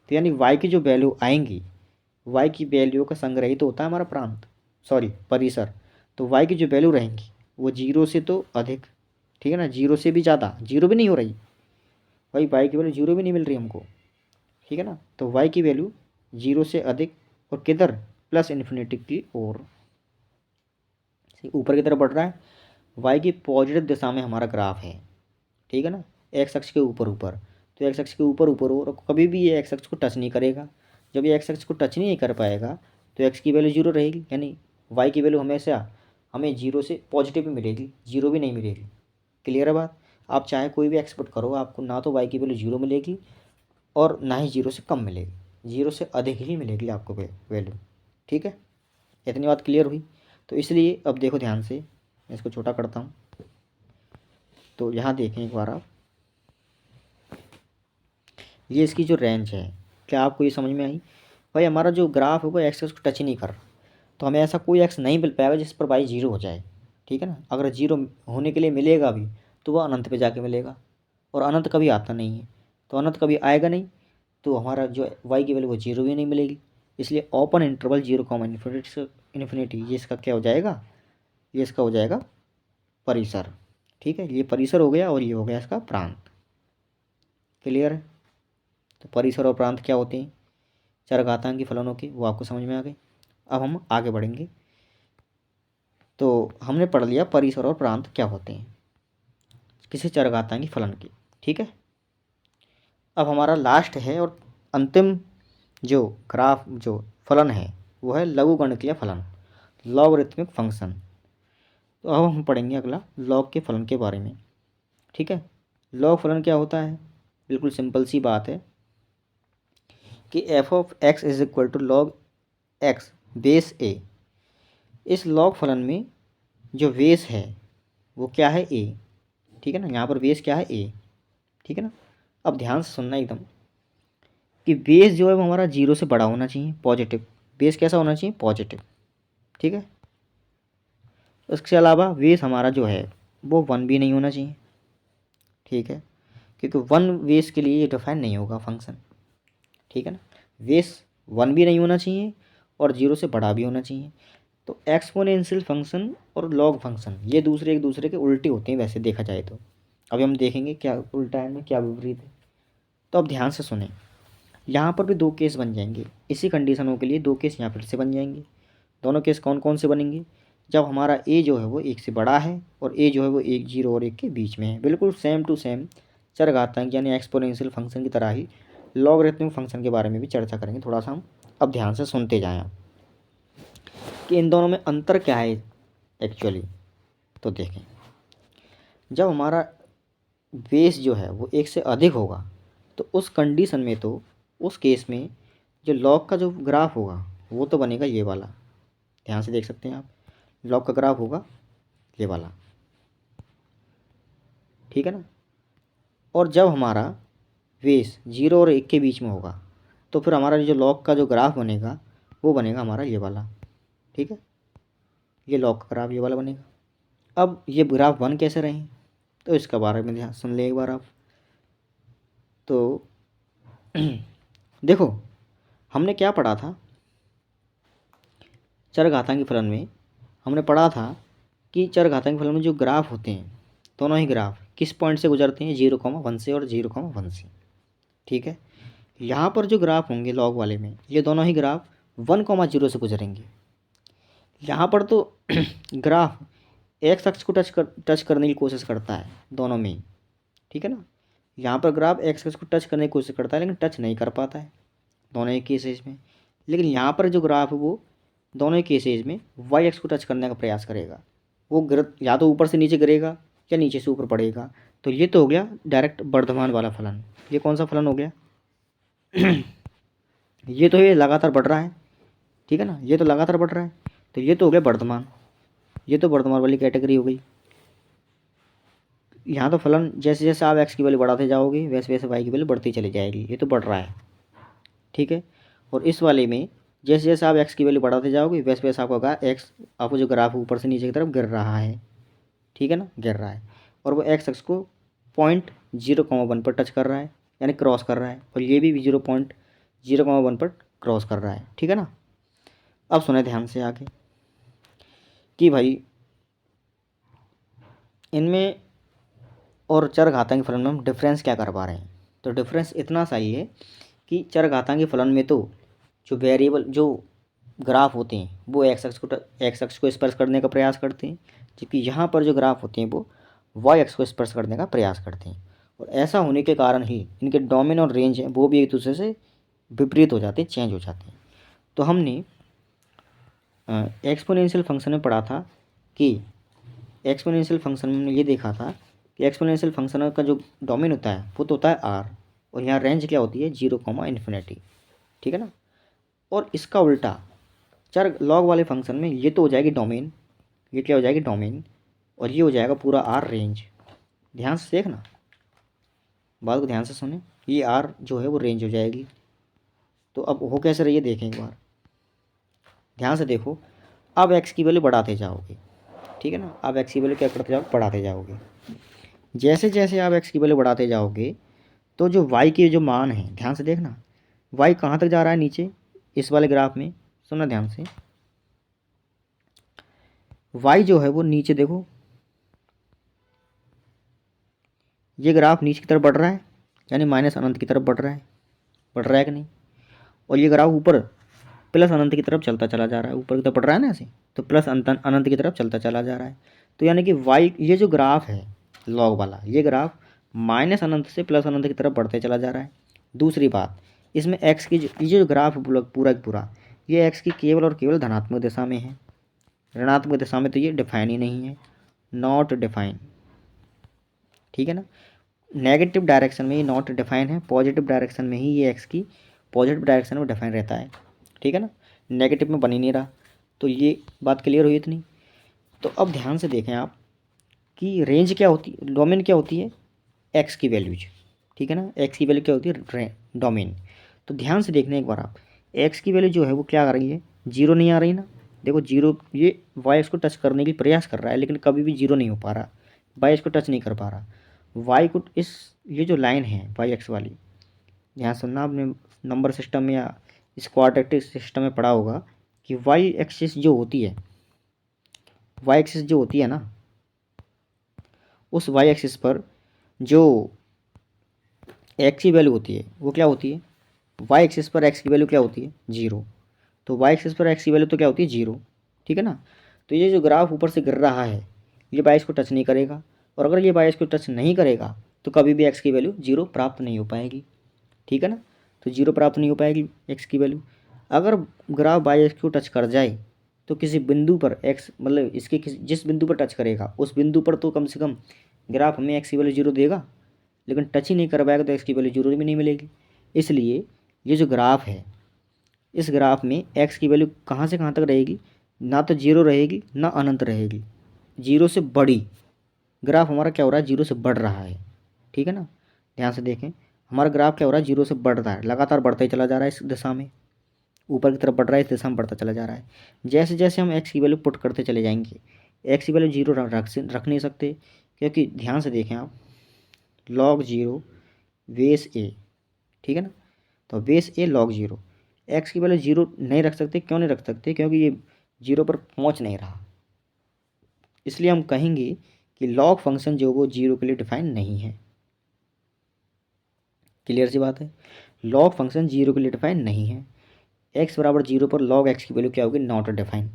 तो यानी वाई की जो वैल्यू आएंगी, वाई की वैल्यू का संग्रह ही तो होता है हमारा प्रांत, सॉरी परिसर। तो वाई की जो वैल्यू रहेंगी वो जीरो से तो अधिक, ठीक है ना, जीरो से भी ज़्यादा, जीरो भी नहीं हो रही भाई, वाई की वैल्यू जीरो भी नहीं मिल रही हमको। ठीक है ना, तो वाई की वैल्यू जीरो से अधिक, और किधर, प्लस इन्फिनिटी की ओर, ऊपर की तरफ बढ़ रहा है। वाई की पॉजिटिव दिशा में हमारा ग्राफ है, ठीक है ना, एक्स अक्ष के ऊपर ऊपर। तो एक्स एक्स के ऊपर ऊपर हो और कभी भी ये एक्स एक्स को टच नहीं करेगा। जब ये एक्स एक्स को टच नहीं कर पाएगा तो एक्स की वैल्यू जीरो रहेगी, यानी वाई की वैल्यू हमेशा हमें जीरो से पॉजिटिव भी मिलेगी, जीरो भी नहीं मिलेगी। क्लियर है बात? आप चाहे कोई भी एक्सपेक्ट करो, आपको ना तो वाई की वैल्यू जीरो मिलेगी और ना ही जीरो से कम मिलेगी, जीरो से अधिक ही मिलेगी आपको वैल्यू। ठीक है, इतनी बात क्लियर हुई? तो इसलिए अब देखो ध्यान से, मैं इसको छोटा करता हूँ। तो यहाँ देखें एक बार आप, ये इसकी जो रेंज है, क्या आपको ये समझ में आई? भाई हमारा जो ग्राफ है वो एक्स एक्स को टच ही नहीं कर रहा, तो हमें ऐसा कोई एक्स नहीं मिल पाएगा जिस पर वाई जीरो हो जाए। ठीक है ना? अगर जीरो होने के लिए मिलेगा भी तो वह अनंत पे जाके मिलेगा, और अनंत कभी आता नहीं है, तो अनंत कभी आएगा नहीं, तो हमारा जो वाई की वैल्यू वो जीरो भी नहीं मिलेगी। इसलिए open interval zero comma infinity, ये इसका क्या हो जाएगा? ये इसका हो जाएगा परिसर। ठीक है, ये परिसर हो गया और ये हो गया इसका प्रांत। क्लियर है? तो परिसर और प्रांत क्या होते हैं? चरघातांकी फलनों के, वो आपको समझ में आ गए। अब हम आगे बढ़ेंगे। तो हमने पढ़ लिया परिसर और प्रांत क्या होते हैं किसी चरघातांकी फलन के। ठीक है, अब हमारा लास्ट है और अंतिम जो ग्राफ जो फलन है वो है लघुगणकीय फलन, लॉगरिथमिक फंक्शन। तो अब हम पढ़ेंगे अगला लॉग के फलन के बारे में। ठीक है, लॉग फलन क्या होता है? बिल्कुल सिंपल सी बात है कि F of X is equal to log X base A. इस लॉग फलन में जो बेस है वो क्या है? ए। ठीक है ना, यहाँ पर बेस क्या है? ए। ठीक है ना? अब ध्यान से सुनना एकदम कि बेस जो है वो हमारा जीरो से बड़ा होना चाहिए, पॉजिटिव। बेस कैसा होना चाहिए? पॉजिटिव। ठीक है, उसके अलावा बेस हमारा जो है वो वन भी नहीं होना चाहिए। ठीक है, क्योंकि वन बेस के लिए ये डिफाइन नहीं होगा फंक्शन। ठीक है ना, बेस वन भी नहीं होना चाहिए और जीरो से बड़ा भी होना चाहिए। तो एक्सपोनेंशियल फंक्शन और लॉग फंक्शन ये एक दूसरे के उल्टे होते हैं वैसे देखा जाए तो। अभी हम देखेंगे क्या उल्टा है में क्या विपरीत है। तो अब ध्यान से सुने, यहाँ पर भी दो केस बन जाएंगे, इसी कंडीशनों के लिए दो केस यहाँ फिर से बन जाएंगे। दोनों केस कौन कौन से बनेंगे? जब हमारा ए जो है वो एक से बड़ा है और ए जो है वो एक जीरो और एक के बीच में है, बिल्कुल सेम टू सेम चरघातांक यानी एक्सपोनेंशियल फंक्शन की तरह ही लॉगरिथमिक फंक्शन के बारे में भी चर्चा करेंगे। थोड़ा सा हम अब ध्यान से सुनते जाएं आप कि इन दोनों में अंतर क्या है एक्चुअली। तो देखें, जब हमारा बेस जो है वो एक से अधिक होगा तो उस कंडीशन में, तो उस केस में जो लॉग का जो ग्राफ होगा वो तो बनेगा ये वाला। ध्यान से देख सकते हैं आप, लॉग का ग्राफ होगा ये वाला। ठीक है ना? और जब हमारा बेस जीरो और एक के बीच में होगा तो फिर हमारा जो लॉग का जो ग्राफ बनेगा वो बनेगा हमारा ये वाला। ठीक है, ये लॉग का ग्राफ ये वाला बनेगा। अब ये ग्राफ बन कैसे रहे हैं तो इसका बारे में ध्यान सुन ले एक बार आप। तो देखो, हमने क्या पढ़ा था चरघातांकी फलन में? हमने पढ़ा था कि चरघातांकी फलन में जो ग्राफ होते हैं दोनों ही ग्राफ किस पॉइंट से गुजरते हैं? 0,1 से और 0,1 से। ठीक है, यहाँ पर जो ग्राफ होंगे लॉग वाले में ये दोनों ही ग्राफ 1,0 से गुजरेंगे। यहाँ पर तो ग्राफ एक्स अक्ष को टच करने की कोशिश करता है दोनों में ही। ठीक है ना, यहाँ पर ग्राफ एक्स अक्ष को टच करने की कोशिश करता है लेकिन टच नहीं कर पाता है दोनों ही केसेज में। लेकिन यहाँ पर जो ग्राफ है वो दोनों ही केसेज में वाई एक्स को टच करने का प्रयास करेगा। वो गिर या तो ऊपर से नीचे गिरेगा या नीचे से ऊपर पड़ेगा। तो ये तो हो गया डायरेक्ट वर्धमान वाला फलन। ये कौन सा फलन हो गया? ये तो ये लगातार बढ़ रहा है। ठीक है ना, ये तो लगातार बढ़ रहा है, तो ये तो हो गया वर्धमान। ये तो वर्धमान वाली कैटेगरी हो गई। यहाँ तो फलन जैसे जैसे आप एक्स की वैल्यू बढ़ाते जाओगे वैसे वैसे वाई की वैल्यू बढ़ती चली जाएगी, ये तो बढ़ रहा है। ठीक है, और इस वाले में जैसे जैसे आप एक्स की वैल्यू बढ़ाते जाओगे वैसे वैसे आपका एक्स, आपको जो ग्राफ ऊपर से नीचे की तरफ गिर रहा है। ठीक है ना, गिर रहा है और वो एक्स एक्स को 0.0,1 पर टच कर रहा है यानी क्रॉस कर रहा है, और ये भी 0.0,1 पर क्रॉस कर रहा है। ठीक है ना, अब सुने ध्यान से आगे कि भाई इनमें और चरघातांकी फलन में हम डिफरेंस क्या कर पा रहे हैं। तो डिफरेंस इतना सा ही है कि चरघातांकी फलन में तो जो वेरिएबल जो ग्राफ होते हैं वो एक्स अक्ष को स्पर्श करने का प्रयास करते हैं, जबकि यहाँ पर जो ग्राफ होते हैं वो वाई अक्ष को स्पर्श करने का प्रयास करते हैं। और ऐसा होने के कारण ही इनके डोमेन और रेंज हैं वो भी एक दूसरे से विपरीत हो जाते हैं, चेंज हो जाते हैं। तो हमने एक्सपोनेंशियल फंक्शन में पढ़ा था कि एक्सपोनेंशियल फंक्शन में हमने ये देखा था कि एक्सपोनेंशियल फंक्शन का जो डोमेन होता है वो तो होता है आर, और यहाँ रेंज क्या होती है 0, ठीक है ना। और इसका उल्टा चर लॉग वाले फंक्शन में ये तो हो जाएगी डोमेन, ये क्या हो जाएगी डोमेन, और ये हो जाएगा पूरा आर रेंज। ध्यान से देखना, बात को ध्यान से सुने, ये आर जो है वो रेंज हो जाएगी। तो अब हो कैसे रही है देखें एक बार, ध्यान से देखो। अब एक्स की वैल्यू बढ़ाते जाओगे, ठीक है ना, अब एक्स की वैल्यू क्या करते जाओगे, बढ़ाते जाओगे। जैसे जैसे आप एक्स की वैल्यू बढ़ाते जाओगे तो जो वाई के जो मान है, ध्यान से देखना, वाई कहाँ तक जा रहा है नीचे इस वाले ग्राफ में, सुनना ध्यान से। वाई जो है वो नीचे देखो, ये ग्राफ नीचे की तरफ बढ़ रहा है, यानी माइनस अनंत की तरफ बढ़ रहा है कि नहीं। और ये ग्राफ ऊपर प्लस अनंत की तरफ चलता चला जा रहा है, ऊपर की तरफ बढ़ रहा है ना ऐसे, तो प्लस अनंत की तरफ चलता चला जा रहा है। तो यानी कि वाई ये जो ग्राफ है लॉग वाला, ये ग्राफ माइनस अनंत से प्लस अनंत की तरफ बढ़ते चला जा रहा है। दूसरी बात, इसमें एक्स की ये जो ग्राफ है पूरा का पूरा, ये एक्स की केवल और केवल धनात्मक दिशा में है, ऋणात्मक दिशा में तो ये डिफाइन ही नहीं है, नॉट डिफाइन, ठीक है ना। नेगेटिव डायरेक्शन में ये नॉट डिफाइन है, पॉजिटिव डायरेक्शन में ही ये एक्स की पॉजिटिव डायरेक्शन में डिफाइन रहता है, ठीक है ना, नेगेटिव में बन ही नहीं रहा। तो ये बात क्लियर हुई इतनी। तो अब ध्यान से देखें आप कि रेंज क्या होती है, डोमेन क्या होती है, एक्स की वैल्यूज, ठीक है ना, एक्स की वैल्यू क्या होती है, डोमेन। तो ध्यान से देखना एक बार आप, एक्स की वैल्यू जो है वो क्या आ रही है, जीरो नहीं आ रही ना, देखो जीरो, ये वाई एक्स को टच करने की प्रयास कर रहा है लेकिन कभी भी जीरो नहीं हो पा रहा, वाई एक्स को टच नहीं कर पा रहा। वाई को इस ये जो लाइन है वाई एक्स वाली, यहाँ सुनना आपने नंबर सिस्टम में या इस क्वाड्रेटिक सिस्टम में पढ़ा होगा कि वाई एक्सिस जो होती है, वाई एक्सिस जो होती है ना, उस वाई एक्सिस पर जो एक्स की वैल्यू होती है वो क्या होती है, वाई एक्सिस पर एक्स की वैल्यू क्या होती है, जीरो। तो वाई एक्सिस पर एक्स की वैल्यू तो क्या होती है, जीरो, ठीक है ना। तो ये जो ग्राफ ऊपर से गिर रहा है ये बाईस को टच नहीं करेगा, और अगर ये बाईस को टच नहीं करेगा तो कभी भी एक्स की वैल्यू जीरो प्राप्त नहीं हो पाएगी, ठीक है ना। तो जीरो प्राप्त नहीं हो पाएगी एक्स की वैल्यू। अगर ग्राफ बाई एक्स को टच कर जाए तो किसी बिंदु पर एक्स मतलब इसके जिस बिंदु पर टच करेगा उस बिंदु पर तो कम से कम ग्राफ हमें एक्स की वैल्यू जीरो देगा, लेकिन टच ही नहीं कर पाएगा तो एक्स की वैल्यू जीरो भी नहीं मिलेगी। इसलिए ये जो ग्राफ है, इस ग्राफ में एक्स की वैल्यू कहाँ से कहाँ तक रहेगी, ना तो जीरो रहेगी ना अनंत रहेगी, जीरो से बड़ी। ग्राफ हमारा क्या हो रहा है, जीरो से बढ़ रहा है, ठीक है ना। ध्यान से देखें, हमारा ग्राफ क्या हो रहा है, जीरो से बढ़ रहा है, लगातार बढ़ता ही चला जा रहा है इस दिशा में, ऊपर की तरफ बढ़ रहा है, इस दिशा में बढ़ता चला जा रहा है। जैसे जैसे हम एक्स की वैल्यू पुट करते चले जाएंगे, एक्स की वैल्यू जीरो रख नहीं सकते, क्योंकि ध्यान से देखें आप, लॉग जीरो बेस ए, ठीक है ना, तो बेस ए लॉग जीरो, एक्स की वैल्यू जीरो नहीं रख सकते, क्यों नहीं रख सकते, क्योंकि ये जीरो पर पहुंच नहीं रहा। इसलिए हम कहेंगे कि लॉग फंक्शन जो वो जीरो के लिए डिफाइन नहीं है। क्लियर सी बात है, लॉग फंक्शन जीरो के लिए डिफाइन नहीं है। एक्स बराबर जीरो पर लॉग एक्स की वैल्यू क्या होगी, नॉट डिफाइन।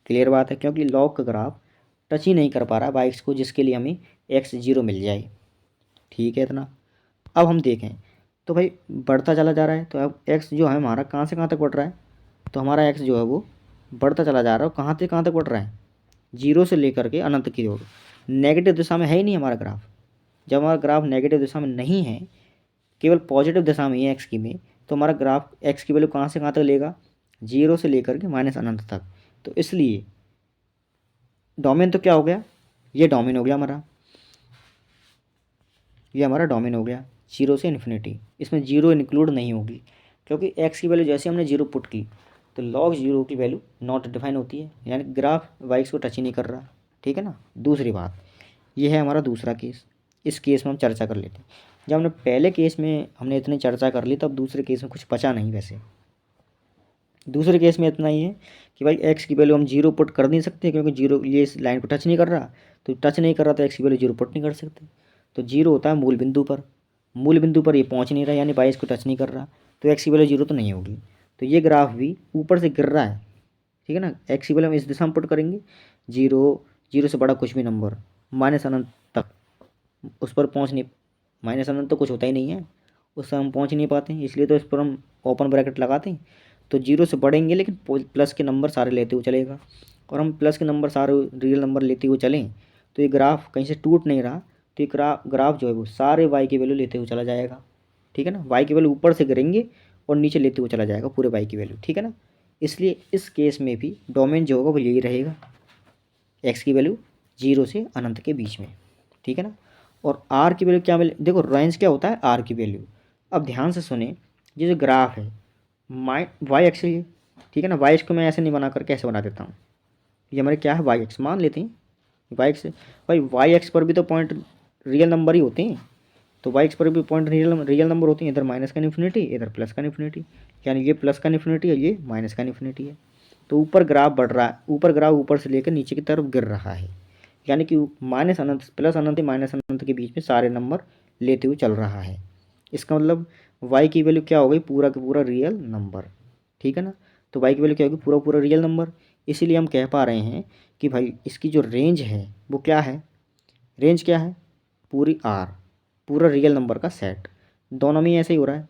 क्लियर बात है, क्योंकि लॉग का ग्राफ टच ही नहीं कर पा रहा बाई एक्स को, जिसके लिए हमें एक्स जीरो मिल जाए, ठीक है इतना। अब हम देखें तो भाई बढ़ता चला जा रहा है, तो अब एक्स जो है हमारा कहाँ से कहाँ तक बढ़ रहा है, तो हमारा एक्स जो है वो बढ़ता चला जा रहा है, कहाँ से कहाँ तक बढ़ रहा है, जीरो से लेकर के अनंत की ओर। नेगेटिव दिशा में है ही नहीं हमारा ग्राफ। जब हमारा ग्राफ नेगेटिव दिशा में नहीं है, केवल पॉजिटिव दिशा में ही है एक्स की में, तो हमारा ग्राफ एक्स की वैल्यू कहाँ से कहाँ तक लेगा, जीरो से लेकर के माइनस अनंत तक। तो इसलिए डोमेन तो क्या हो गया, ये डोमेन हो गया हमारा, ये हमारा डोमेन हो गया जीरो से इन्फिनिटी। इसमें जीरो इंक्लूड नहीं होगी, क्योंकि एक्स की वैल्यू जैसे हमने जीरो पुट की तो लॉग जीरो की वैल्यू नॉट डिफाइन होती है, यानी ग्राफ वाई एक्स को टच ही नहीं कर रहा, ठीक है ना। दूसरी बात, ये है हमारा दूसरा केस। इस केस में हम चर्चा कर लेते हैं। जब हमने पहले केस में हमने इतनी चर्चा कर ली, तब दूसरे केस में कुछ बचा नहीं। वैसे दूसरे केस में इतना ही है कि भाई एक्स की वैल्यू हम जीरो पुट कर नहीं सकते, क्योंकि जीरो ये इस लाइन को टच नहीं कर रहा, तो टच नहीं कर रहा तो एक्स की वैल्यू जीरो पुट नहीं कर सकते। तो जीरो होता है मूल बिंदु पर, मूल बिंदु पर ये पहुंच नहीं रहा, यानी बाईस को टच नहीं कर रहा, तो एक्स की वैल्यू जीरो तो नहीं होगी। तो ये ग्राफ भी ऊपर से गिर रहा है, ठीक है ना। एक्स की वैल्यू हम इस दिशा में पुट करेंगे, जीरो, जीरो से बड़ा कुछ भी नंबर माइनस अनंत तक, उस पर पहुँच नहीं माइनस अनंत तो कुछ होता ही नहीं है, उससे हम पहुंच नहीं पाते हैं, इसलिए तो इस पर हम ओपन ब्रैकेट लगाते हैं। तो जीरो से बढ़ेंगे लेकिन प्लस के नंबर सारे लेते हुए चलेगा, और हम प्लस के नंबर सारे रियल नंबर लेते हुए चलें तो ये ग्राफ कहीं से टूट नहीं रहा, तो ये ग्राफ जो है वो सारे वाई की वैल्यू लेते हुए चला जाएगा। ठीक है ना, वाई की वैल्यू ऊपर से गिरेंगे और नीचे लेते हुए चला जाएगा पूरे वाई की वैल्यू। ठीक है ना, इसलिए इस केस में भी डोमेन जो होगा वो यही रहेगा, एक्स की वैल्यू 0 से अनंत के बीच में। ठीक है ना, और आर की वैल्यू क्या मिले, देखो रेंज क्या होता है आर की वैल्यू। अब ध्यान से सुने, ये जो ग्राफ है वाई एक्स है, ठीक है ना, वाई एक्स को मैं ऐसे नहीं बना करके ऐसे बना देता हूँ, ये हमारे क्या है वाई एक्स मान लेते हैं, वाई एक्स। भाई वाई एक्स पर भी तो पॉइंट रियल नंबर ही होते हैं, तो वाई एक्स पर भी पॉइंट रियल नंबर होती है, इधर माइनस का इन्फिनिटी इधर प्लस का इन्फिनिटी, यानी ये प्लस का इन्फिनिटी है ये माइनस का इन्फिनिटी है। तो ऊपर ग्राफ बढ़ रहा है, ऊपर ग्राफ ऊपर से लेकर नीचे की तरफ गिर रहा है, यानी कि माइनस अनंत प्लस अनंत माइनस अनंत के बीच में सारे नंबर लेते हुए चल रहा है। इसका मतलब वाई की वैल्यू क्या हो गई, पूरा का पूरा रियल नंबर। ठीक है ना, तो वाई की वैल्यू क्या होगी, पूरा पूरा रियल नंबर। इसीलिए हम कह पा रहे हैं कि भाई इसकी जो रेंज है वो क्या है, रेंज क्या है, पूरी आर, पूरा रियल नंबर का सेट, दोनों में ऐसे ही हो रहा है।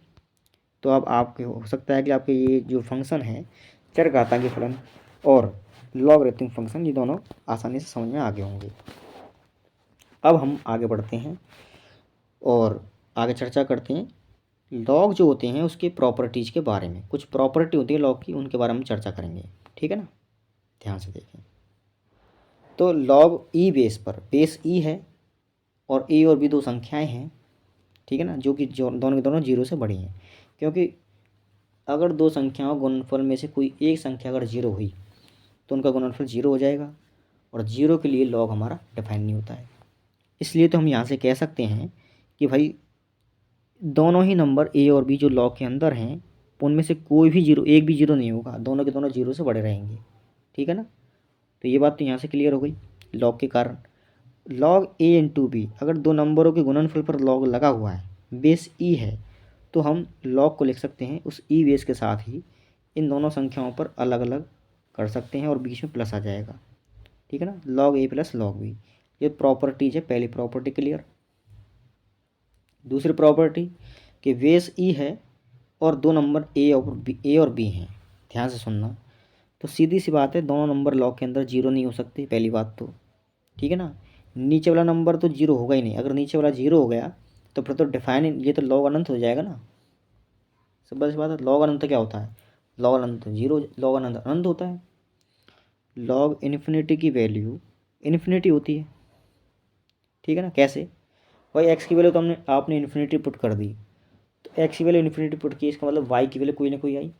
तो अब आपके हो सकता है कि आपके ये जो फंक्शन है चरघातांकी फलन और लॉगरिथमिक फंक्शन, ये दोनों आसानी से समझ में आ गए होंगे। अब हम आगे बढ़ते हैं और आगे चर्चा करते हैं लॉग जो होते हैं उसके प्रॉपर्टीज़ के बारे में। कुछ प्रॉपर्टी होती है लॉग की, उनके बारे में चर्चा करेंगे। ठीक है ना, ध्यान से देखें। तो लॉग ई बेस पर, बेस ई है और ए और बी दो संख्याएं हैं, ठीक है ना, जो कि दोनों के दोनों जीरो से बड़ी हैं। क्योंकि अगर दो संख्याओं गुणनफल में से कोई एक संख्या अगर जीरो हुई तो उनका गुणनफल जीरो हो जाएगा, और जीरो के लिए लॉग हमारा डिफाइन नहीं होता है। इसलिए तो हम यहाँ से कह सकते हैं कि भाई दोनों ही नंबर ए और बी जो लॉग के अंदर हैं उनमें से कोई भी जीरो, एक भी जीरो नहीं होगा, दोनों के दोनों जीरो से बड़े रहेंगे। ठीक है ना, तो ये बात तो यहाँ से क्लियर हो गई लॉग के कारण। लॉग ए इंटू बी, अगर दो नंबरों के गुणनफल पर लॉग लगा हुआ है, बेस ई है, तो हम लॉग को लिख सकते हैं उस ई बेस के साथ ही इन दोनों संख्याओं पर अलग अलग कर सकते हैं और बीच में प्लस आ जाएगा। ठीक है ना, लॉग ए प्लस लॉग बी, ये प्रॉपर्टीज है, पहली प्रॉपर्टी क्लियर। दूसरी प्रॉपर्टी कि बेस ई है और दो नंबर ए और बी हैं, ध्यान से सुनना। तो सीधी सी बात है, दोनों नंबर लॉग के अंदर जीरो नहीं हो सकते, पहली बात तो। ठीक है ना, नीचे वाला नंबर तो जीरो होगा ही नहीं, अगर नीचे वाला जीरो हो गया तो फिर तो डिफाइन, ये तो लॉग अनंत हो जाएगा ना। सब बस बात है, लॉग अनंत क्या होता है, लॉग अनंत जीरो, लॉग अनंत अनंत होता है। लॉग इन्फिनिटी की वैल्यू इन्फिनिटी होती है। ठीक है ना, कैसे, भाई एक्स की वैल्यू तो आपने इन्फिनिटी पुट कर दी, तो एक्स की वैल्यू इन्फिनिटी पुट की, इसका मतलब वाई की वैल्यू कोई ना कोई आई।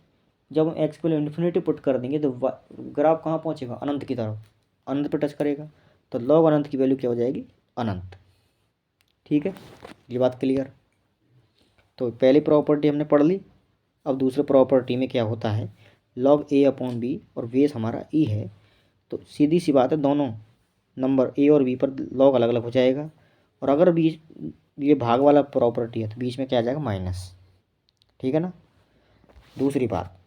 जब हम एक्स की वैल्यू इन्फिनिटी पुट कर देंगे तो ग्राफ कहाँ पहुँचेगा, अनंत की तरफ, अनंत पर टच करेगा, तो लॉग अनंत की वैल्यू क्या हो जाएगी, अनंत। ठीक है, ये बात क्लियर। तो पहली प्रॉपर्टी हमने पढ़ ली। अब दूसरे प्रॉपर्टी में क्या होता है, लॉग ए अपॉन बी और बेस हमारा ई है, तो सीधी सी बात है दोनों नंबर ए और बी पर लॉग अलग अलग हो जाएगा, और अगर बीच ये भाग वाला प्रॉपर्टी है तो बीच में क्या आ जाएगा, माइनस। ठीक है ना, दूसरी बात,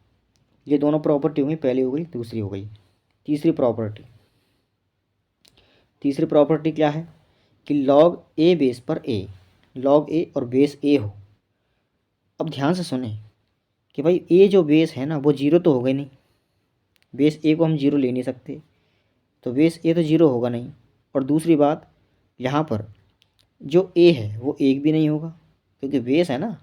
ये दोनों प्रॉपर्टी होंगी, पहली हो गई दूसरी हो गई। तीसरी प्रॉपर्टी, तीसरी प्रॉपर्टी क्या है कि लॉग ए बेस पर ए, लॉग ए और बेस ए हो। अब ध्यान से सुने कि भाई ए जो बेस है ना वो जीरो तो होगा ही नहीं, बेस ए को हम जीरो ले नहीं सकते, तो बेस ए तो जीरो होगा नहीं। और दूसरी बात, यहाँ पर जो ए है वो एक भी नहीं होगा, क्योंकि बेस है ना,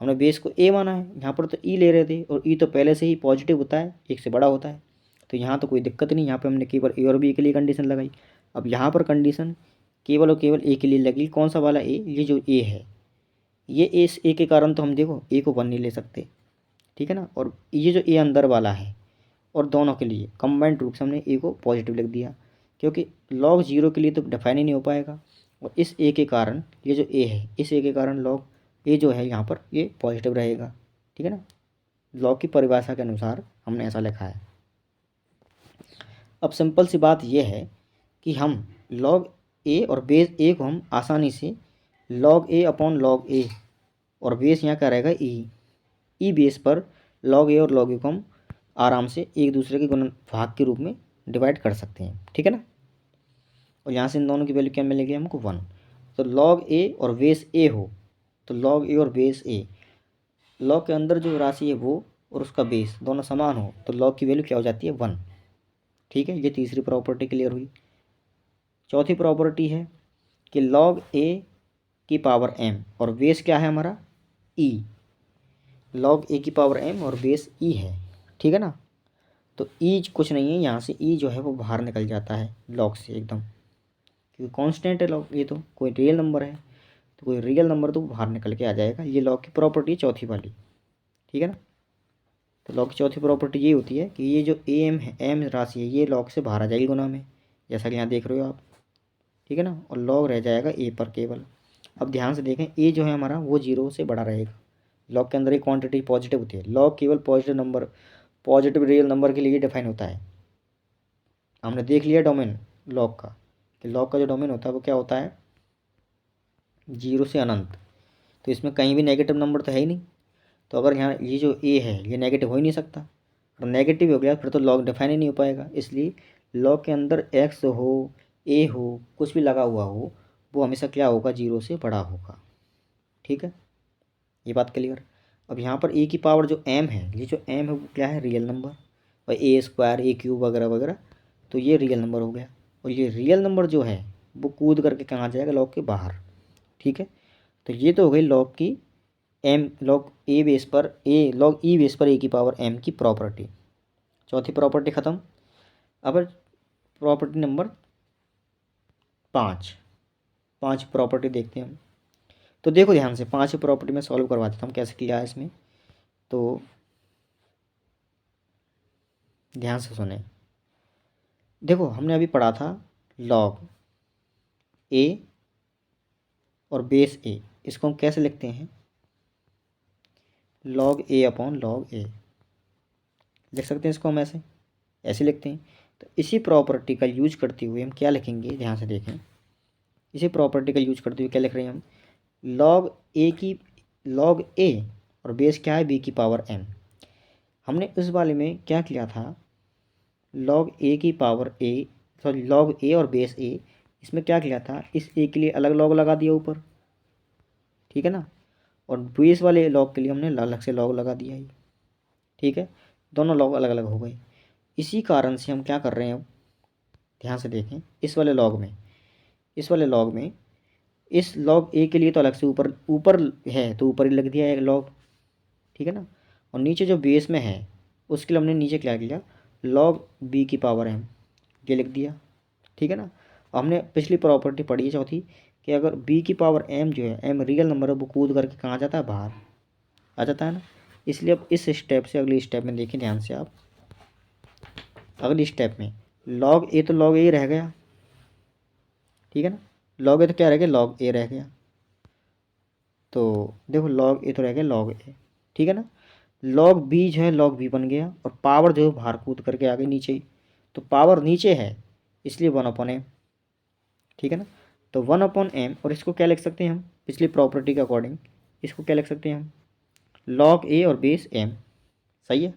हमने बेस को ए माना है, यहाँ पर तो ई ले रहे थे, और ई तो पहले से ही पॉजिटिव होता है, एक से बड़ा होता है, तो यहाँ तो कोई दिक्कत नहीं, यहाँ पे हमने केवल ए और बी के लिए कंडीशन लगाई। अब यहाँ पर कंडीशन केवल और केवल ए के लिए लगी, कौन सा वाला ए, ये जो ए है, ये इस ए के कारण तो हम देखो ए को 1 नहीं ले सकते। ठीक है ना, और ये जो ए अंदर वाला है, और दोनों के लिए कंबाइंड रूप से हमने ए को पॉजिटिव लिख दिया, क्योंकि लॉग जीरो के लिए तो डिफाइन ही नहीं हो पाएगा, और इस ए के कारण, ये जो ए है इस ए के कारण लॉग ए जो है यहाँ पर ये पॉजिटिव रहेगा। ठीक है ना, लॉग की परिभाषा के अनुसार हमने ऐसा लिखा है। अब सिंपल सी बात यह है कि हम लॉग ए और बेस ए को हम आसानी से लॉग ए अपॉन लॉग ए, और बेस यहाँ क्या रहेगा ई बेस पर लॉग ए और लॉग ए को हम आराम से एक दूसरे के गुणन भाग के रूप में डिवाइड कर सकते हैं। ठीक है ना, और यहाँ से इन दोनों की वैल्यू क्या मिलेगी हमको 1। तो लॉग ए और बेस ए हो, तो लॉग ए और बेस ए, लॉग के अंदर जो राशि है वो और उसका बेस दोनों समान हो तो लॉग की वैल्यू क्या हो जाती है 1। ठीक है, ये तीसरी प्रॉपर्टी क्लियर हुई। चौथी प्रॉपर्टी है कि लॉग ए की पावर m और बेस क्या है हमारा e, लॉग ए की पावर m और बेस e है। ठीक है ना, तो e कुछ नहीं है, यहाँ से e जो है वो बाहर निकल जाता है लॉग से एकदम, क्योंकि कांस्टेंट है लॉग, ये तो कोई रियल नंबर है, तो कोई रियल नंबर तो बाहर निकल के आ जाएगा। ये लॉग की प्रॉपर्टी चौथी वाली। ठीक है ना, तो लॉग की चौथी प्रॉपर्टी ये होती है कि ये जो एम है, एम राशि है, ये लॉग से बाहर आ जाएगी गुना में, जैसा कि यहाँ देख रहे हो आप। ठीक है ना, और लॉग रह जाएगा ए पर केवल। अब ध्यान से देखें, ए जो है हमारा वो जीरो से बड़ा रहेगा। लॉग के अंदर एक क्वांटिटी पॉजिटिव होती है, लॉग केवल positive number, positive real number के लिए डिफाइन होता है। हमने देख लिया डोमेन लॉग का, कि लॉग का जो डोमेन होता है वो क्या होता है, जीरो से अनंत। तो इसमें कहीं भी नेगेटिव नंबर तो है ही नहीं, तो अगर यहाँ ये जो ए है ये नेगेटिव हो ही नहीं सकता, और नेगेटिव हो गया फिर तो लॉग डिफाइन ही नहीं हो पाएगा। इसलिए लॉग के अंदर एक्स हो, ए हो, कुछ भी लगा हुआ हो, वो हमेशा क्या होगा, जीरो से बड़ा होगा। ठीक है, ये बात क्लियर। अब यहाँ पर ए की पावर जो एम है, ये जो एम है वो क्या है, रियल नंबर, और ए स्क्वायर, ए क्यूब वगैरह वगैरह, तो ये रियल नंबर हो गया। और ये रियल नंबर जो है वो कूद करके कहाँ जाएगा, लॉग के बाहर। ठीक है, तो ये तो हो गई लॉग की एम, लॉग ए बेस पर ए, लॉग ई बेस पर ए की पावर एम की प्रॉपर्टी। चौथी प्रॉपर्टी ख़त्म। अब प्रॉपर्टी नंबर 5, 5 प्रॉपर्टी देखते हैं हम। तो देखो ध्यान से, 5 प्रॉपर्टी में सॉल्व करवा देता हूँ कैसे किया है इसमें, तो ध्यान से सुने। देखो हमने अभी पढ़ा था लॉग ए और बेस ए, इसको हम कैसे लिखते हैं, लॉग ए अपॉन लॉग ए लिख सकते हैं, इसको हम ऐसे ऐसे लिखते हैं। तो इसी प्रॉपर्टी का यूज करते हुए हम क्या लिखेंगे, ध्यान से देखें, इसी प्रॉपर्टी का यूज करते हुए क्या लिख रहे हैं हम, लॉग ए की, लॉग ए और बेस क्या है, बी की पावर एम। हमने उस वाले में क्या किया था, लॉग ए की पावर ए, सॉरी लॉग ए और बेस ए, इसमें क्या किया था, इस ए के लिए अलग लॉग लगा दिया ऊपर। ठीक है ना, और बेस वाले लॉग के लिए हमने अलग से लॉग लगा दिया ही। ठीक है, दोनों लॉग अलग अलग हो गए। इसी कारण से हम क्या कर रहे हैं अब, ध्यान से देखें, इस वाले लॉग में, इस वाले लॉग में, इस लॉग ए के लिए तो अलग से ऊपर ऊपर है तो ऊपर ही लग दिया है लॉग। ठीक है ना, और नीचे जो बेस में है उसके लिए हमने नीचे क्या किया, लॉग बी की पावर एम ये लिख दिया। ठीक है ना, हमने पिछली प्रॉपर्टी पढ़ी है चौथी, कि अगर बी की पावर एम जो है, एम रियल नंबर है, वो कूद करके कहाँ जाता है, बाहर आ जाता है ना। इसलिए अब इस स्टेप से अगली स्टेप में देखें ध्यान से आप, अगली स्टेप में लॉग ए तो लॉग ए रह गया। ठीक है ना, लॉग ए तो क्या रह गया, लॉग ए रह गया। तो देखो लॉग ए तो रह गया लॉग ए। ठीक है ना, लॉग बी जो है लॉग बी बन गया, और पावर जो है बाहर कूद करके आ गई नीचे ही, तो पावर नीचे है इसलिए 1/m। ठीक है ना, तो 1/m, और इसको क्या लिख सकते हैं हम, पिछली प्रॉपर्टी के अकॉर्डिंग इसको क्या लिख सकते हैं हम, लॉग ए और बेस एम। सही है,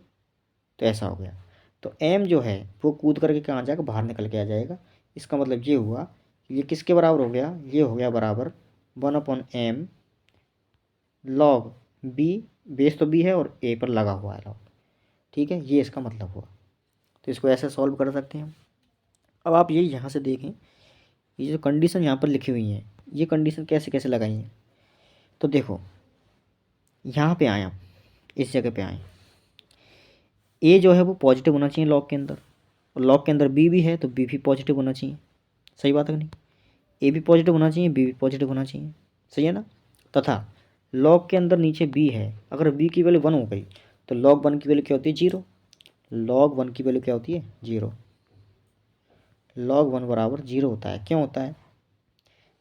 तो ऐसा हो गया। तो एम जो है वो कूद करके कहाँ जाएगा, बाहर निकल के आ जाएगा। इसका मतलब ये हुआ कि ये किसके बराबर हो गया, ये हो गया बराबर 1/m लॉग बी, बेस तो बी है और ए पर लगा हुआ है लॉग। ठीक है, ये इसका मतलब हुआ। तो इसको ऐसे सॉल्व कर सकते हैं हम। अब आप ये यहाँ से देखें, ये जो कंडीशन यहाँ पर लिखी हुई है, ये कंडीशन कैसे कैसे लगाई हैं। तो देखो यहाँ पे आए आप, इस जगह पे आए, ए जो है वो पॉजिटिव होना चाहिए लॉग के अंदर, और लॉग के अंदर बी भी है तो बी भी पॉजिटिव होना चाहिए। सही बात है कि नहीं, ए भी पॉजिटिव होना चाहिए, बी भी पॉजिटिव होना चाहिए। सही है ना, तथा लॉग के अंदर नीचे बी है, अगर बी की वैल्यू 1 हो गई तो लॉग 1 की वैल्यू क्या होती है, 0। लॉग 1 की वैल्यू क्या होती है, 0। लॉग 1 बराबर 0 होता है। क्यों होता है,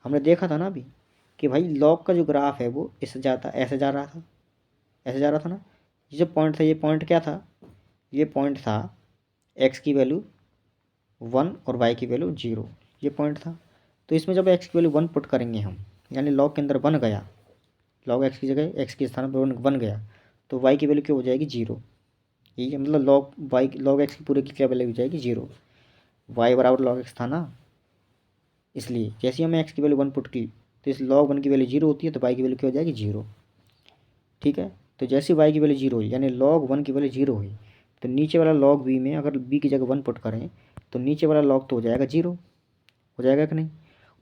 हमने देखा था ना अभी कि भाई लॉग का जो ग्राफ है वो इससे जाता, ऐसे जा रहा था, ऐसे जा रहा था ना। ये जो पॉइंट था, ये पॉइंट क्या था, ये पॉइंट था एक्स की वैल्यू 1 और वाई की वैल्यू 0, ये पॉइंट था। तो इसमें जब एक्स की वैल्यू 1 पुट करेंगे हम, यानी लॉग के अंदर 1 गया, लॉग एक्स की जगह एक्स के स्थान पर 1 गया, तो वाई की वैल्यू क्या हो जाएगी, 0। ये मतलब लॉग वाई, लॉग एक्स की पूरे की क्या वैल्यू हो जाएगी, 0। वाई बराबर लॉग एक्स था ना, इसलिए जैसे ही हमने एक्स की वैल्यू 1 पुट की तो इस log 1 की वैल्यू 0 होती है तो y की वैल्यू क्या हो जाएगी 0। ठीक है, तो जैसे y की वैल्यू 0 हुई यानी log 1 की वैल्यू 0 हुई तो नीचे वाला log b में अगर b की जगह 1 पुट करें तो नीचे वाला log तो हो जाएगा 0, हो जाएगा कि नहीं।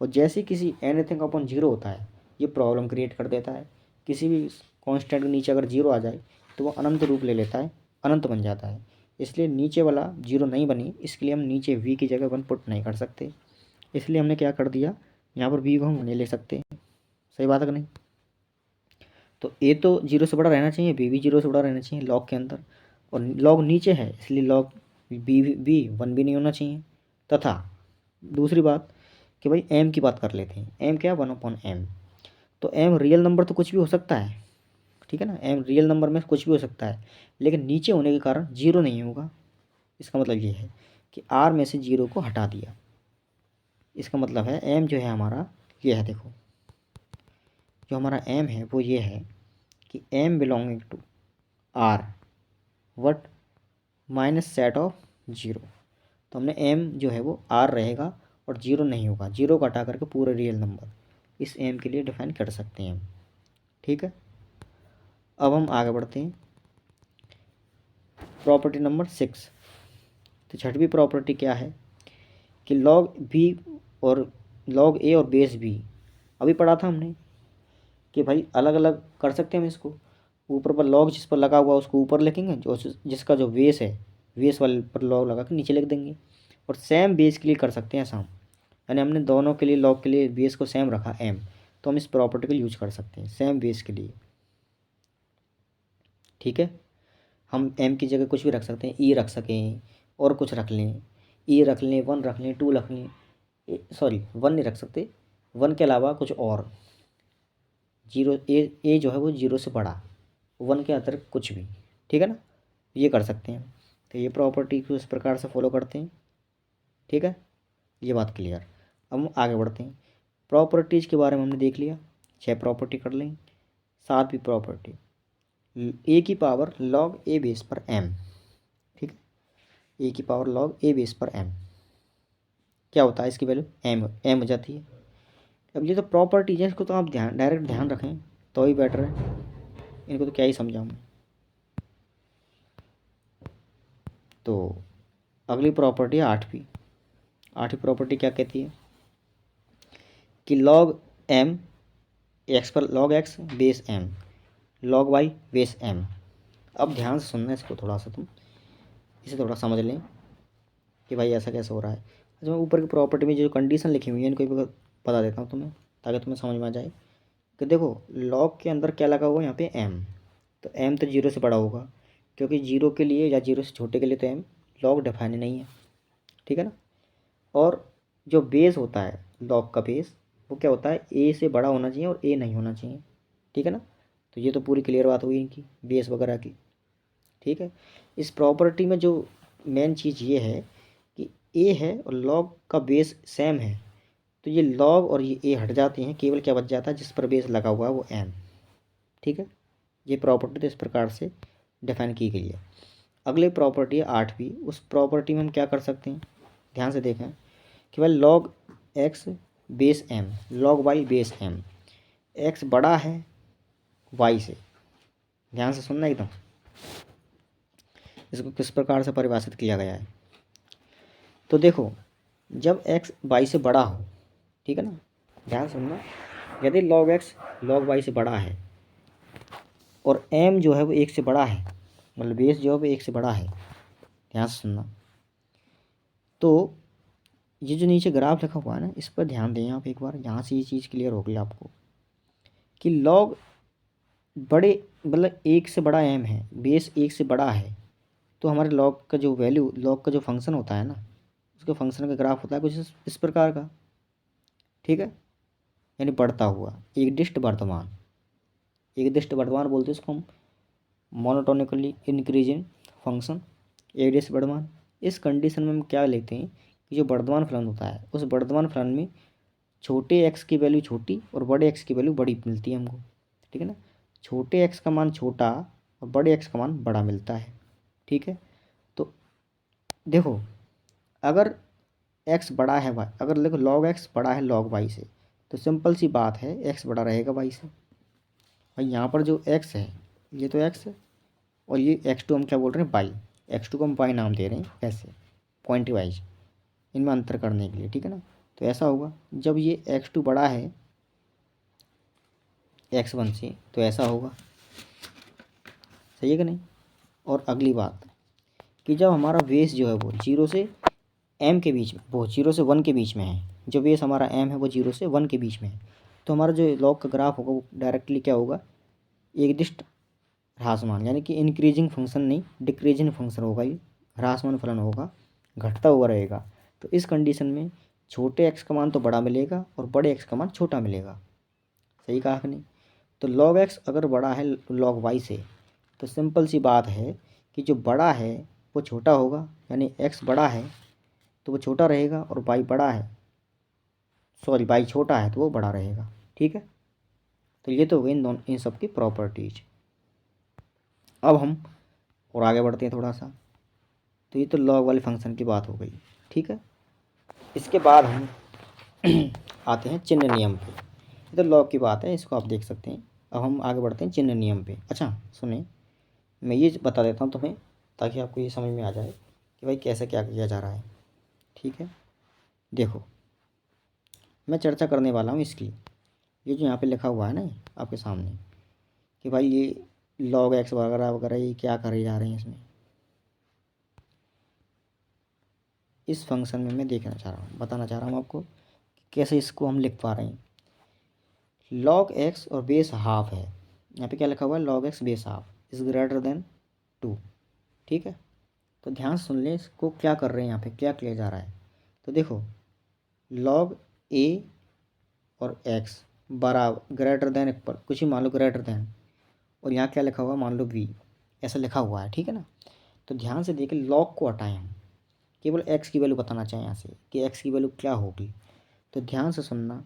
और जैसे किसी एनीथिंग अपॉन 0 होता है ये प्रॉब्लम क्रिएट कर देता है। किसी भी कांस्टेंट के नीचे अगर 0 आ जाए तो वो अनंत रूप ले लेता है, अनंत बन जाता है। इसलिए नीचे वाला 0 नहीं बनी, इसके लिए हम नीचे v की जगह 1 पुट नहीं कर सकते, इसलिए हमने क्या कर दिया, यहाँ पर b को हम नहीं ले सकते। सही बात है कि नहीं। तो a तो 0 से बड़ा रहना चाहिए, b भी 0 से बड़ा रहना चाहिए log के अंदर, और log नीचे है इसलिए log b 1 भी नहीं होना चाहिए। तथा दूसरी बात कि भाई m की बात कर लेते हैं, m क्या 1/m। तो m रियल नंबर तो कुछ भी हो सकता है, ठीक है ना, m रियल नंबर में कुछ भी हो सकता है, लेकिन नीचे होने के कारण 0 नहीं होगा। इसका मतलब ये है कि r में से 0 को हटा दिया। इसका मतलब है m जो है हमारा ये है, देखो जो हमारा m है वो ये है कि m belonging to r what minus set of 0। तो हमने m जो है वो r रहेगा और 0 नहीं होगा, 0 को हटा करके पूरे रियल नंबर इस m के लिए डिफाइन कर सकते हैं हम। ठीक है, अब हम आगे बढ़ते हैं प्रॉपर्टी नंबर 6। तो छठवीं प्रॉपर्टी क्या है कि log b और log a और बेस b, अभी पढ़ा था हमने कि भाई अलग अलग कर सकते हैं हम इसको। ऊपर पर log जिस पर लगा हुआ उसको ऊपर लिखेंगे, जो जिसका जो बेस है बेस वाले पर log लगा के नीचे लिख देंगे। और सेम बेस के लिए कर सकते हैं ऐसा हम, यानी हमने दोनों के लिए log के लिए बेस को सेम रखा m, तो हम इस प्रॉपर्टी को यूज कर सकते हैं सेम बेस के लिए। ठीक है, हम m की जगह कुछ भी रख सकते हैं, e रख सकें और कुछ रख लें, e रख लें, 1 रख लें, 2 रख लें, सॉरी 1 नहीं रख सकते, 1 के अलावा कुछ और, 0 ए जो है वो 0 से बड़ा, 1 के अतिरिक्त कुछ भी, ठीक है ना, ये कर सकते हैं। तो ये प्रॉपर्टी को इस प्रकार से फॉलो करते हैं। ठीक है, ये बात क्लियर। अब हम आगे बढ़ते हैं, प्रॉपर्टीज़ के बारे में हमने देख लिया, 6 प्रॉपर्टी कर लें। 7वीं प्रॉपर्टी ए की पावर log ए बेस पर m। ठीक है, ए की पावर log ए बेस पर m क्या होता है, इसकी वैल्यू m हो जाती है। अब ये तो प्रॉपर्टीज है, इसको तो आप डायरेक्ट ध्यान रखें तो ही बेटर है, इनको तो क्या ही समझाऊँ मैं। तो अगली प्रॉपर्टी है 8वीं प्रॉपर्टी क्या कहती है कि log m x पर log x base m log y base m। अब ध्यान से सुनना इसको, थोड़ा सा तुम इसे थोड़ा समझ लें कि भाई ऐसा कैसे हो रहा है। अच्छा, मैं ऊपर की प्रॉपर्टी में जो कंडीशन लिखी हुई है इनको भी बता देता हूँ तुम्हें, ताकि तुम्हें समझ में आ जाए कि देखो log के अंदर क्या लगा हुआ है यहाँ पे m, तो m तो 0 से बड़ा होगा, क्योंकि 0 के लिए या 0 से छोटे के लिए तो m log डिफाइन नहीं है। ठीक है ना, और जो बेस होता है log का बेस वो क्या होता है, a से बड़ा होना चाहिए और a नहीं होना चाहिए। ठीक है ना, तो ये तो पूरी क्लियर बात हुई इनकी बेस वगैरह की। ठीक है, इस प्रॉपर्टी में जो मेन चीज़ ये है कि a है और log का बेस सेम है, तो ये log और ये a हट जाते हैं, केवल क्या बच जाता है, जिस पर बेस लगा हुआ है वो m। ठीक है, ये प्रॉपर्टी तो इस प्रकार से डिफाइन की गई है। अगली प्रॉपर्टी है 8वीं, उस प्रॉपर्टी में हम क्या कर सकते हैं, ध्यान से देखें कि भाई log x base m log y base m, x बड़ा है y से। ध्यान से सुनना एकदम, इसको किस प्रकार से परिभाषित किया गया है। तो देखो जब x y से बड़ा हो, ठीक है ना, ध्यान सुनना, यदि log x log y से बड़ा है और m जो है वो 1 से बड़ा है, मतलब बेस जो है वो 1 से बड़ा है, ध्यान से सुनना, तो ये जो नीचे ग्राफ लिखा हुआ है ना, इस पर ध्यान दें आप एक बार, यहाँ से ये चीज़ क्लियर होगी आपको कि log बड़े मतलब 1 से बड़ा m है, बेस 1 से बड़ा है, तो हमारे log का जो वैल्यू, log का जो फंक्शन होता है ना, उसके फंक्शन का ग्राफ होता है कुछ इस प्रकार का। ठीक है, यानी बढ़ता हुआ एक दिष्ट वर्धमान बोलते हैं इसको हम, मोनोटोनिकली इंक्रीजिंग फंक्शन एक दिष्ट वर्धमान। इस कंडीशन में हम क्या लेते हैं कि जो वर्धमान फलन होता है उस वर्धमान फलन में छोटे x की वैल्यू छोटी और बड़े x की वैल्यू बड़ी मिलती है हमको। ठीक है ना, छोटे x का मान छोटा और बड़े x का मान बड़ा मिलता है। ठीक है, तो देखो अगर x बड़ा है y, अगर देखो log x बड़ा है log y से, तो सिंपल सी बात है एक्स बड़ा रहेगा वाई से। भाई यहाँ पर जो एक्स है ये तो एक्स है, और ये x2 हम क्या बोल रहे हैं बाई, x2 को हम बाई नाम दे रहे हैं ऐसे पॉइंट वाइज इनमें अंतर करने के लिए, ठीक है ना। तो ऐसा होगा जब ये x2 बड़ा है x1 से तो ऐसा होगा, सही है कि नहीं। और अगली बात कि जब हमारा बेस जो है वो 0 से m के बीच में, वो 0 से 1 के बीच में है, जो बेस हमारा m है वो 0 से 1 के बीच में है, तो हमारा जो लॉग का ग्राफ होगा वो डायरेक्टली क्या होगा, एक दिष्ट ह्रासमान, यानी कि इंक्रीजिंग फंक्शन नहीं डिक्रीजिंग फंक्शन होगा, ये ह्रासमान फलन होगा, घटता हुआ रहेगा। तो इस कंडीशन में छोटे एक्स का मान तो बड़ा मिलेगा और बड़े एक्स का मान छोटा मिलेगा, सही कहा कि नहीं। तो लॉग एक्स अगर बड़ा है लॉग वाई से तो सिंपल सी बात है कि जो बड़ा है वो छोटा होगा, यानी एक्स बड़ा है तो वो छोटा रहेगा, और वाई बड़ा है वाई छोटा है तो वो बड़ा रहेगा, ठीक है। तो ये तो हो गई इन सब की प्रॉपर्टीज। अब हम और आगे बढ़ते हैं थोड़ा सा। तो ये तो लॉग वाले फंक्शन की बात हो गई, ठीक है। इसके बाद हम आते हैं चिन्ह नियम पे। ये तो लॉग की बात है, इसको आप देख सकते हैं। अब हम आगे बढ़ते हैं चिन्ह नियम पे। अच्छा सुने, मैं ये बता देता हूँ तुम्हें ताकि आपको ये समझ में आ जाए कि भाई कैसे क्या किया जा रहा है, ठीक है। देखो मैं चर्चा करने वाला हूँ इसकी, ये जो यहाँ पे लिखा हुआ है ना आपके सामने कि भाई ये लॉग एक्स वगैरह वगैरह ये क्या करे जा रहे हैं इसमें, इस फंक्शन में मैं देखना चाह रहा हूँ, बताना चाह रहा हूँ आपको कि कैसे इसको हम लिख पा रहे हैं। लॉग एक्स और बेस हाफ है, यहाँ पे क्या लिखा हुआ है, log X base half is greater then 2, ठीक है। तो ध्यान से सुन लें इसको क्या कर रहे हैं, यहाँ पे क्या किया जा रहा है। तो देखो लॉग ए और एक्स बराबर ग्रेटर देन इक्वल कुछ ही मान लो ग्रेटर देन, और यहाँ क्या लिखा हुआ मान लो वी, ऐसा लिखा हुआ है, ठीक है ना। तो ध्यान से देखें लॉग को हटाएं हम, केवल एक्स की वैल्यू बताना चाहें यहाँ से कि एक्स की वैल्यू क्या होगी। तो ध्यान से सुनना,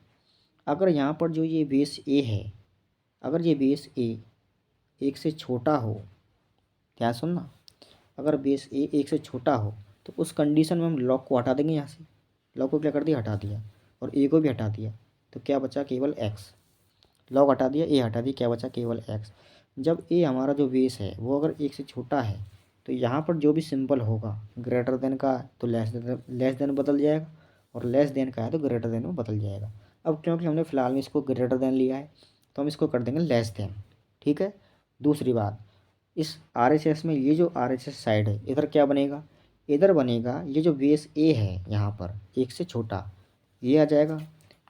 अगर यहाँ पर जो ये बेस ए है, अगर ये बेस ए एक से छोटा हो, ध्यान सुनना, अगर बेस ए एक से छोटा हो तो उस कंडीशन में हम लॉग को हटा देंगे यहाँ से, लॉग को क्या कर दिया हटा दिया, और ए को भी हटा दिया, तो क्या बचा केवल एक्स। लॉग हटा दिया ए हटा दिया, क्या बचा केवल एक्स। जब ए हमारा जो बेस है वो अगर एक से छोटा है तो यहाँ पर जो भी सिंबल होगा ग्रेटर देन का तो लेस देन बदल जाएगा, और लेस देन का है तो ग्रेटर देन में बदल जाएगा। अब क्योंकि हमने फ़िलहाल में इसको ग्रेटर देन लिया है तो हम इसको कर देंगे लेस देन, ठीक है। दूसरी बात, इस RHS में ये जो RHS साइड है इधर क्या बनेगा, इधर बनेगा ये जो बेस ए है यहाँ पर एक से छोटा ये आ जाएगा,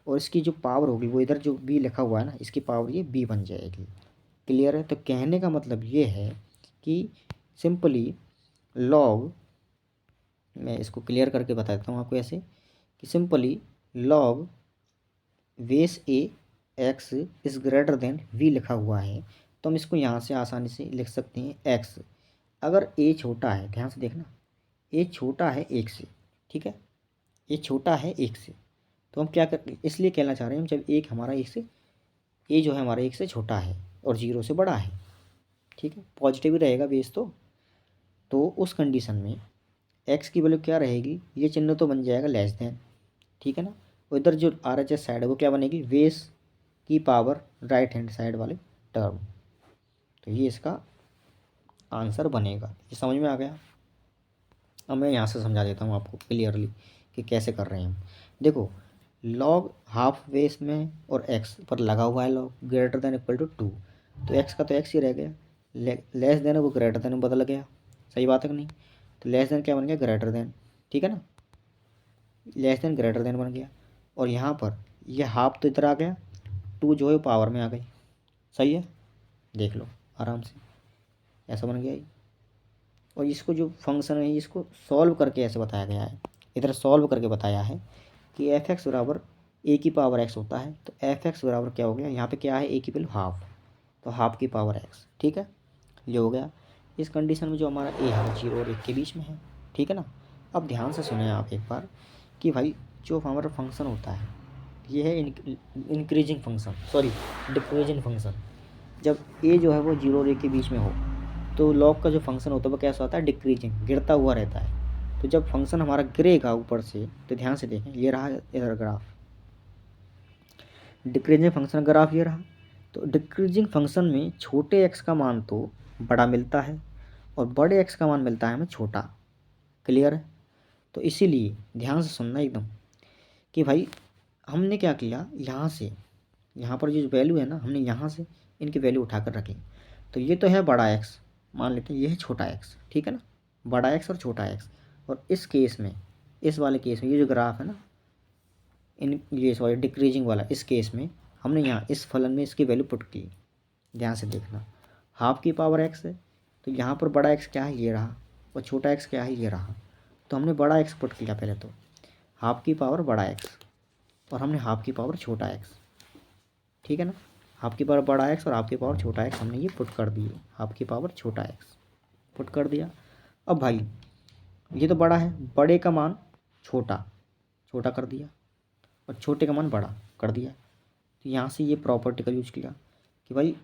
और इसकी जो पावर होगी वो इधर जो बी लिखा हुआ है ना इसकी पावर ये बी बन जाएगी। क्लियर है। तो कहने का मतलब ये है कि सिंपली लॉग, मैं इसको क्लियर करके बता देता हूँ आपको ऐसे कि simply log base a x is greater than v लिखा हुआ है, तो हम इसको यहाँ से आसानी से लिख सकते हैं एक्स। अगर ए छोटा है, ध्यान से देखना, ए छोटा है एक से, ठीक है, ए छोटा है एक से, तो हम क्या कर इसलिए कहना चाह रहे हैं हम जब एक हमारा एक से ए जो है हमारा एक से छोटा है और 0 से बड़ा है, ठीक है, पॉजिटिव ही रहेगा बेस तो उस कंडीशन में एक्स की वैल्यू क्या रहेगी, ये चिन्ह तो बन जाएगा लेस देन, ठीक है ना। और इधर जो RHS साइड है वो क्या बनेगी, बेस की पावर राइट हैंड साइड वाले टर्म। तो ये इसका आंसर बनेगा। ये समझ में आ गया। अब मैं यहाँ से समझा देता हूँ आपको क्लियरली कि कैसे कर रहे हैं हम। देखो लॉग हाफ बेस में और एक्स पर लगा हुआ है log greater than equal to 2, तो एक्स का तो एक्स ही रह गया, लेस देन वो ग्रेटर देन बदल गया, सही बात है कि नहीं। तो लेस देन क्या बन गया ग्रेटर देन, ठीक है ना, लेस देन ग्रेटर देन बन गया, और यहाँ पर ये हाफ तो इधर आ गया, 2 जो है पावर में आ गई, सही है, देख लो आराम से ऐसा बन गया ये। और इसको जो फंक्शन है इसको सॉल्व करके ऐसे बताया गया है, इधर सॉल्व करके बताया है कि एफ एक्स बराबर ए की पावर एक्स होता है, तो एफ एक्स बराबर क्या हो गया, यहाँ पे क्या है ए की वैल्यू हाफ, तो हाफ की पावर एक्स, ठीक है, ये हो गया। इस कंडीशन में जो हमारा ए है वो 0 और 1 के बीच में है, ठीक है ना। अब ध्यान से सुने आप एक बार कि भाई जो हमारा फंक्शन होता है ये है increasing function, sorry decreasing function. जब ए जो है वो 0 और 1 के बीच में हो तो लॉग का जो फंक्शन होता है वो कैसा होता है, डिक्रीजिंग, गिरता हुआ रहता है। तो जब फंक्शन हमारा गिरेगा ऊपर से तो ध्यान से देखें, ये रहा इधर ग्राफ, डिक्रीजिंग फंक्शन ग्राफ ये रहा। तो डिक्रीजिंग फंक्शन में छोटे एक्स का मान तो बड़ा मिलता है और बड़े एक्स का मान मिलता है हमें छोटा। क्लियर है? तो इसीलिए ध्यान से सुनना एकदम कि भाई हमने क्या किया, यहाँ से यहाँ पर जो वैल्यू है ना, हमने यहाँ से इनकी वैल्यू उठा कर रखी। तो ये तो है बड़ा एक्स, मान लेते हैं ये है छोटा एक्स, ठीक है ना, बड़ा एक्स और छोटा एक्स। और इस केस में, इस वाले केस में ये जो ग्राफ है ना, इन ये सॉरी डिक्रीजिंग वाला, इस केस में हमने यहाँ इस फलन में इसकी वैल्यू पुट की। ध्यान से देखना, हाफ की पावर एक्स है, तो यहाँ पर बड़ा एक्स क्या है, ये रहा, और छोटा एक्स क्या है, ये रहा। तो हमने बड़ा एक्स पुट किया पहले, तो हाफ की पावर बड़ा एक्स और हमने हाफ की पावर छोटा एक्स, ठीक है ना, हाफ की पावर बड़ा एक्स और हाफ की पावर छोटा एक्स हमने ये पुट कर दिए, हाफ की पावर छोटा एक्स पुट कर दिया। अब भाई ये तो बड़ा है, बड़े का मान छोटा, छोटा कर दिया, और छोटे का मान बड़ा कर दिया। तो यहाँ से ये प्रॉपर्टी का यूज किया कि भाई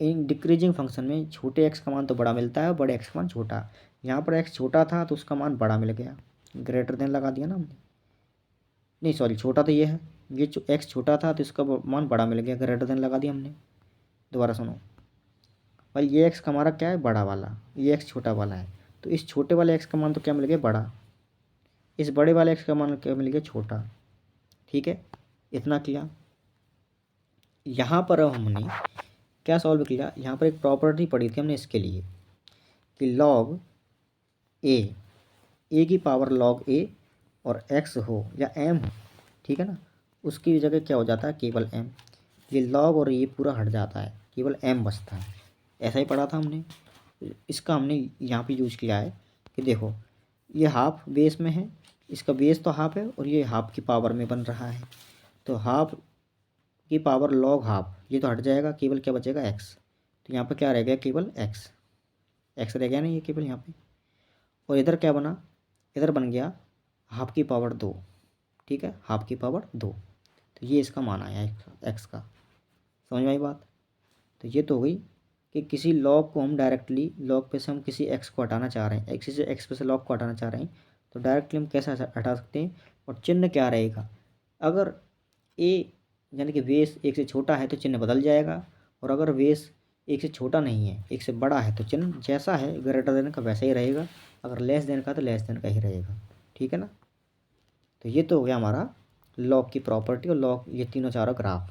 इन डिक्रीजिंग फंक्शन में छोटे एक्स का मान तो बड़ा मिलता है और बड़े एक्स का मान छोटा। यहाँ पर एक्स छोटा था तो उसका मान बड़ा मिल गया, ग्रेटर देन लगा दिया ना हमने, नहीं सॉरी छोटा तो ये है, ये एक्स छोटा था तो इसका मान बड़ा मिल गया, ग्रेटर देन लगा दिया हमने। दोबारा सुनो भाई, ये एक्स का हमारा क्या है, बड़ा वाला, ये एक्स छोटा वाला है, तो इस छोटे वाले एक्स का मान तो क्या मिल गया, बड़ा, इस बड़े वाले एक्स का मान क्या मिल गया, छोटा। ठीक है, इतना किया। यहाँ पर अब हमने क्या सॉल्व किया, यहाँ पर एक प्रॉपर्टी पढ़ी थी हमने इसके लिए कि लॉग ए की पावर लॉग ए और एक्स हो या एम हो, ठीक है ना, उसकी जगह क्या हो जाता है, केवल एम। ये लॉग और ये पूरा हट जाता है, केवल एम बचता है। ऐसा ही पढ़ा था हमने, इसका हमने यहाँ पे यूज किया है कि देखो ये हाफ बेस में है, इसका बेस तो हाफ है और ये हाफ की पावर में बन रहा है, तो हाफ की पावर लॉग हाफ, ये तो हट जाएगा, केवल क्या बचेगा, एक्स। तो यहाँ पर क्या रह गया, केवल एक्स, एक्स रह गया ना ये केवल यहाँ पे। और इधर क्या बना, इधर बन गया हाफ की पावर 2, ठीक है, हाफ की पावर 2। तो ये इसका मान आया एक्स का। समझ में आई बात? तो ये तो हो गई कि किसी लॉग को हम डायरेक्टली, लॉग पे से हम किसी एक्स को हटाना चाह रहे हैं, किसी से एक्स पे से लॉग को हटाना चाह रहे हैं, तो डायरेक्टली हम कैसे हटा सकते हैं। और चिन्ह क्या रहेगा, अगर ए यानी कि बेस एक से छोटा है तो चिन्ह बदल जाएगा, और अगर बेस एक से छोटा नहीं है, एक से बड़ा है, तो चिन्ह जैसा है ग्रेटर देन का वैसा ही रहेगा, अगर लेस देन का तो लेस देन का ही रहेगा, ठीक है ना। तो ये तो हो गया हमारा लॉग की प्रॉपर्टी और लॉग, ये तीनों चारों ग्राफ,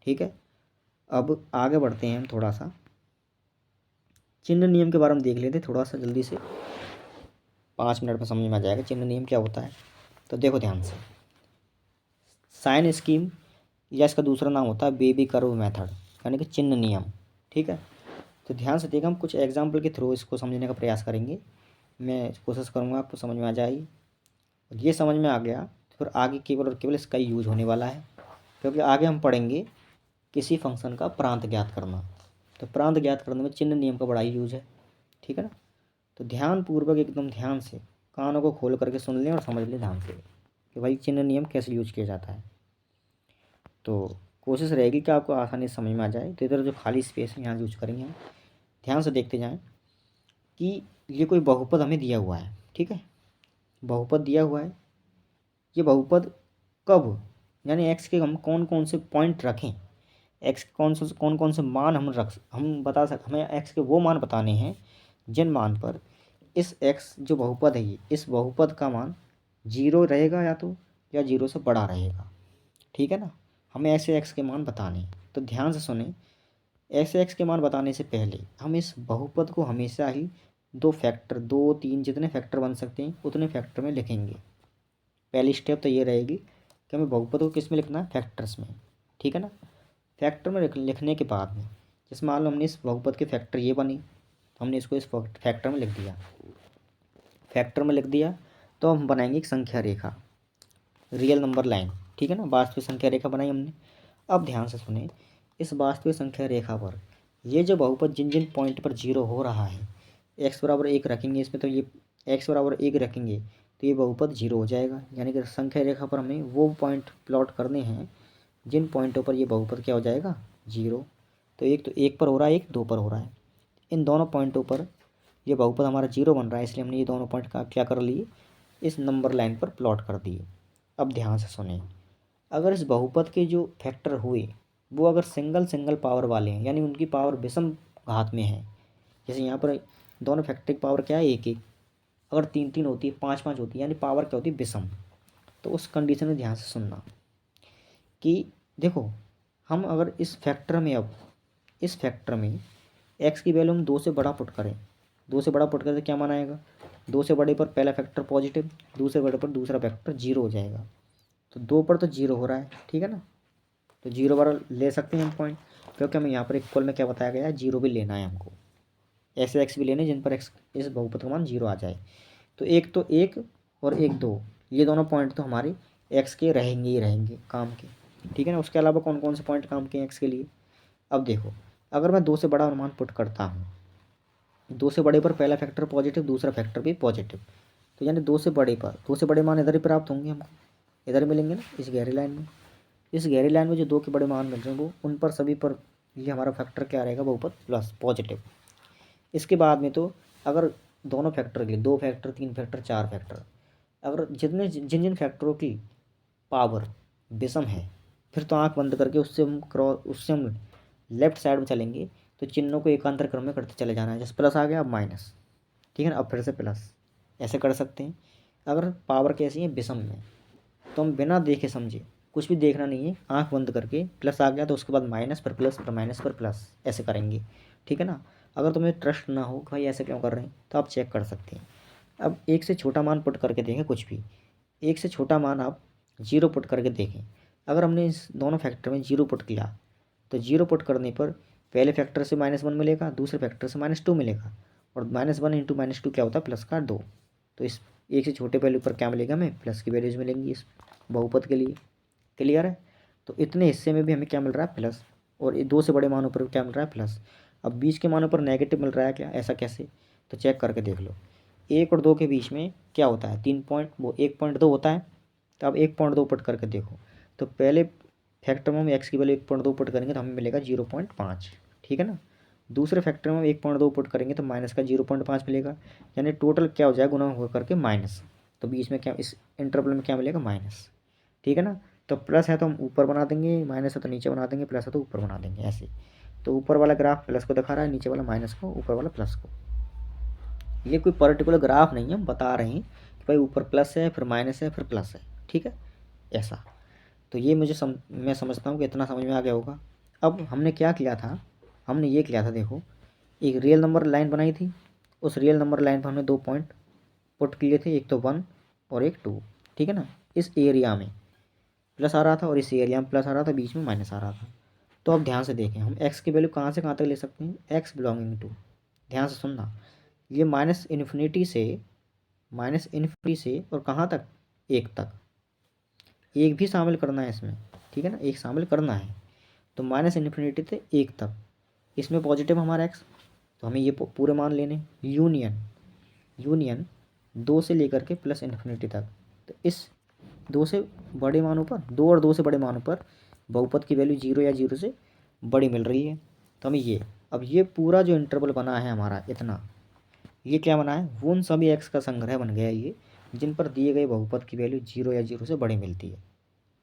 ठीक है। अब आगे बढ़ते हैं हम थोड़ा सा, चिन्ह नियम के बारे में देख लेते थोड़ा सा जल्दी से, 5 मिनट में समझ में आ जाएगा चिन्ह नियम क्या होता है। तो देखो ध्यान से, साइन स्कीम या इसका दूसरा नाम होता है बेबी कर्व मेथड, यानी कि चिन्ह नियम, ठीक है। तो ध्यान से देखो, हम कुछ एग्जाम्पल के थ्रू इसको समझने का प्रयास करेंगे, मैं कोशिश करूँगा आपको समझ में आ जाएगी। ये समझ में आ गया तो फिर आगे केवल और केवल इसका ही यूज होने वाला है, क्योंकि आगे हम पढ़ेंगे किसी फंक्शन का प्रांत ज्ञात करना। तो प्रांत ज्ञात करने में चिन्ह नियम का बड़ा ही यूज है, ठीक है ना। तो ध्यानपूर्वक एकदम ध्यान से कानों को खोल करके सुन लें और समझ लें ध्यान से कि भाई चिन्ह नियम कैसे यूज किया जाता है। तो कोशिश रहेगी कि आपको आसानी से समझ में आ जाए। तो इधर जो खाली स्पेस है यहाँ यूज करेंगे हम, ध्यान से देखते जाएं कि ये कोई बहुपद हमें दिया हुआ है, ठीक है, बहुपद दिया हुआ है। ये बहुपद कब, यानी एक्स के हम कौन कौन से पॉइंट रखें, एक्स कौन कौन से मान हम बता सकते, हमें एक्स के वो मान बताने हैं जिन मान पर इस एक्स जो बहुपद है, ये इस बहुपद का मान 0 रहेगा या तो, या 0 से बड़ा रहेगा, ठीक है ना। हमें ऐसे एक्स के मान बताने हैं। तो ध्यान से सुने, ऐसे एक्स के मान बताने से पहले हम इस बहुपद को हमेशा ही 2 फैक्टर, 2 3 जितने फैक्टर बन सकते हैं उतने फैक्टर में लिखेंगे। पहली स्टेप तो ये रहेगी कि हमें बहुपद को किस में लिखना है, फैक्टर्स में, ठीक है ना। फैक्टर में लिखने के बाद में, जैसे मान लो हमने इस बहुपद के फैक्टर ये बनी, तो हमने इसको इस फैक्टर में लिख दिया, फैक्टर में लिख दिया। तो हम बनाएंगे एक संख्या रेखा, रियल नंबर लाइन, ठीक है ना, वास्तविक संख्या रेखा बनाई हमने। अब ध्यान से सुने, इस वास्तविक संख्या रेखा पर ये जो बहुपद जिन जिन पॉइंट पर 0 हो रहा है, एक्स बराबर 1 रखेंगे इसमें, तो ये एक्स बराबर 1 रखेंगे तो ये बहुपद 0 हो जाएगा। यानी कि संख्या रेखा पर हमें वो पॉइंट प्लॉट करने हैं जिन पॉइंटों पर ये बहुपद क्या हो जाएगा, 0। तो एक, तो 1 पर हो रहा है, एक 2 पर हो रहा है, इन दोनों पॉइंटों पर ये बहुपद हमारा 0 बन रहा है, इसलिए हमने ये दोनों पॉइंट का क्या कर लिए, इस नंबर लाइन पर प्लॉट कर दिए। अब ध्यान से सुने, अगर इस बहुपद के जो फैक्टर हुए वो अगर सिंगल पावर वाले हैं, यानी उनकी पावर विषम घात में है, जैसे यहाँ पर दोनों फैक्टर की पावर क्या है, एक एक, अगर तीन तीन होती है, पाँच पाँच होती है, यानी पावर क्या होती है, विषम। तो उस कंडीशन में ध्यान से सुनना कि देखो, हम अगर इस फैक्टर में, अब इस फैक्टर में एक्स की वैल्यू हम 2 से बड़ा पुट करें, 2 से बड़ा पुट करें तो क्या माना आएगा, 2 से बड़े पर पहला फैक्टर पॉजिटिव, दूसरे बड़े पर दूसरा फैक्टर जीरो हो जाएगा। तो 2 पर तो जीरो हो रहा है, ठीक है ना, तो जीरो पर ले सकते हैं हम पॉइंट, क्योंकि हमें यहाँ पर इक्वल में क्या बताया गया है, जीरो भी लेना है हमको, ऐसे एक्स भी लेने जिन पर एक्स इस बहुपद का मान जीरो आ जाए। तो एक और एक दो, ये दोनों पॉइंट तो हमारे एक्स के रहेंगे ही रहेंगे काम के, ठीक है ना। उसके अलावा कौन कौन से पॉइंट काम के हैं एक्स के लिए। अब देखो, अगर मैं 2 से बड़ा अनुमान पुट करता हूँ, 2 से बड़े पर पहला फैक्टर पॉजिटिव, दूसरा फैक्टर भी पॉजिटिव, तो यानी 2 से बड़े पर, 2 से बड़े मान इधर ही प्राप्त होंगे हमको, इधर मिलेंगे ना, इस गहरी लाइन में। इस गहरी लाइन में जो 2 के बड़े मान मिल रहे हैं वो उन पर सभी पर ये हमारा फैक्टर क्या रहेगा, बहुपद प्लस पॉजिटिव। इसके बाद में तो अगर दोनों फैक्टर के लिए, 2 फैक्टर, 3 फैक्टर, 4 फैक्टर, अगर जितने जिन जिन फैक्टरों की पावर विषम है, फिर तो आंख बंद करके उससे हम लेफ्ट साइड में चलेंगे, तो चिन्हों को एकांतर क्रम में करते चले जाना है। जैसे प्लस आ गया, अब माइनस, ठीक है ना, अब फिर से प्लस, ऐसे कर सकते हैं। अगर पावर कैसी है, विषम में, तो हम बिना देखे समझे, कुछ भी देखना नहीं है, आंख बंद करके प्लस आ गया तो उसके बाद माइनस, फिर प्लस, फिर माइनस, फिर प्लस, ऐसे करेंगे, ठीक है ना। अगर तुम्हें ट्रस्ट ना हो कि भाई ऐसे क्यों कर रहे हैं, तो आप चेक कर सकते हैं। अब एक से छोटा मान पुट करके देखें, कुछ भी एक से छोटा मान आप जीरो पुट करके देखें। अगर हमने इस दोनों फैक्टर में जीरो पुट किया, तो जीरो पुट करने पर पहले फैक्टर से -1 मिलेगा, दूसरे फैक्टर से -2 मिलेगा, और -1 इंटू -2 क्या होता है, प्लस का 2। तो इस एक से छोटे वैल्यू पर क्या मिलेगा, हमें प्लस की वैल्यूज मिलेंगी इस बहुपद के लिए। क्लियर है। तो इतने हिस्से में भी हमें क्या मिल रहा है, प्लस, और ये 2 से बड़े मानों पर क्या मिल रहा है, प्लस। अब बीच के मानों पर नेगेटिव मिल रहा है क्या, ऐसा कैसे, तो चेक करके देख लो। 1 और 2 के बीच में क्या होता है, 3 पॉइंट, वो 1.2 होता है। तो अब 1.2 पुट करके देखो, तो पहले फैक्टर में हम एक्स की वैल्यू 1.2 पुट करेंगे तो हमें मिलेगा 0.5, ठीक है ना। दूसरे फैक्टर में हम 1.2 पुट करेंगे तो माइनस का 0.5 मिलेगा, यानी टोटल क्या हो जाएगा, गुना हो करके माइनस। तो बीच में क्या, इस इंटरवल में क्या मिलेगा, माइनस, ठीक है ना। तो प्लस है तो हम ऊपर बना देंगे, माइनस है तो नीचे बना देंगे, प्लस है तो ऊपर बना देंगे, ऐसे। तो ऊपर वाला ग्राफ प्लस को दिखा रहा है, नीचे वाला माइनस को, ऊपर वाला प्लस को। ये कोई पर्टिकुलर ग्राफ नहीं है, हम बता रहे हैं कि भाई ऊपर प्लस है, फिर माइनस है, फिर प्लस है, ठीक है, ऐसा। तो ये मैं समझता हूँ कि इतना समझ में आ गया होगा। अब हमने क्या किया था, हमने ये किया था, देखो, एक रियल नंबर लाइन बनाई थी, उस रियल नंबर लाइन पर हमने 2 पॉइंट पुट किए थे, एक तो 1 और एक 2, ठीक है ना। इस एरिया में प्लस आ रहा था और इस एरिया में प्लस आ रहा था, बीच में माइनस आ रहा था। तो अब ध्यान से देखें, हम एक्स की वैल्यू कहाँ से कहाँ तक ले सकते हैं, एक्स बिलोंगिंग टू, ध्यान से सुनना, ये माइनस इन्फिनिटी से और कहाँ तक, एक तक, एक भी शामिल करना है इसमें, ठीक है ना, एक शामिल करना है। तो माइनस इन्फिनिटी से एक तक, इसमें पॉजिटिव हमारा एक्स, तो हमें ये पूरे मान लेने, यूनियन 2 से लेकर के प्लस इन्फिनिटी तक। तो इस 2 से बड़े मानों पर, 2 और 2 से बड़े मानों पर बहुपद की वैल्यू 0 या 0 से बड़ी मिल रही है। तो हमें ये, अब ये पूरा जो इंटरवल बना है हमारा इतना, ये क्या बना है, वो उन सभी एक्स का संग्रह बन गया ये, जिन पर दिए गए बहुपद की वैल्यू 0 या 0 से बड़ी मिलती है।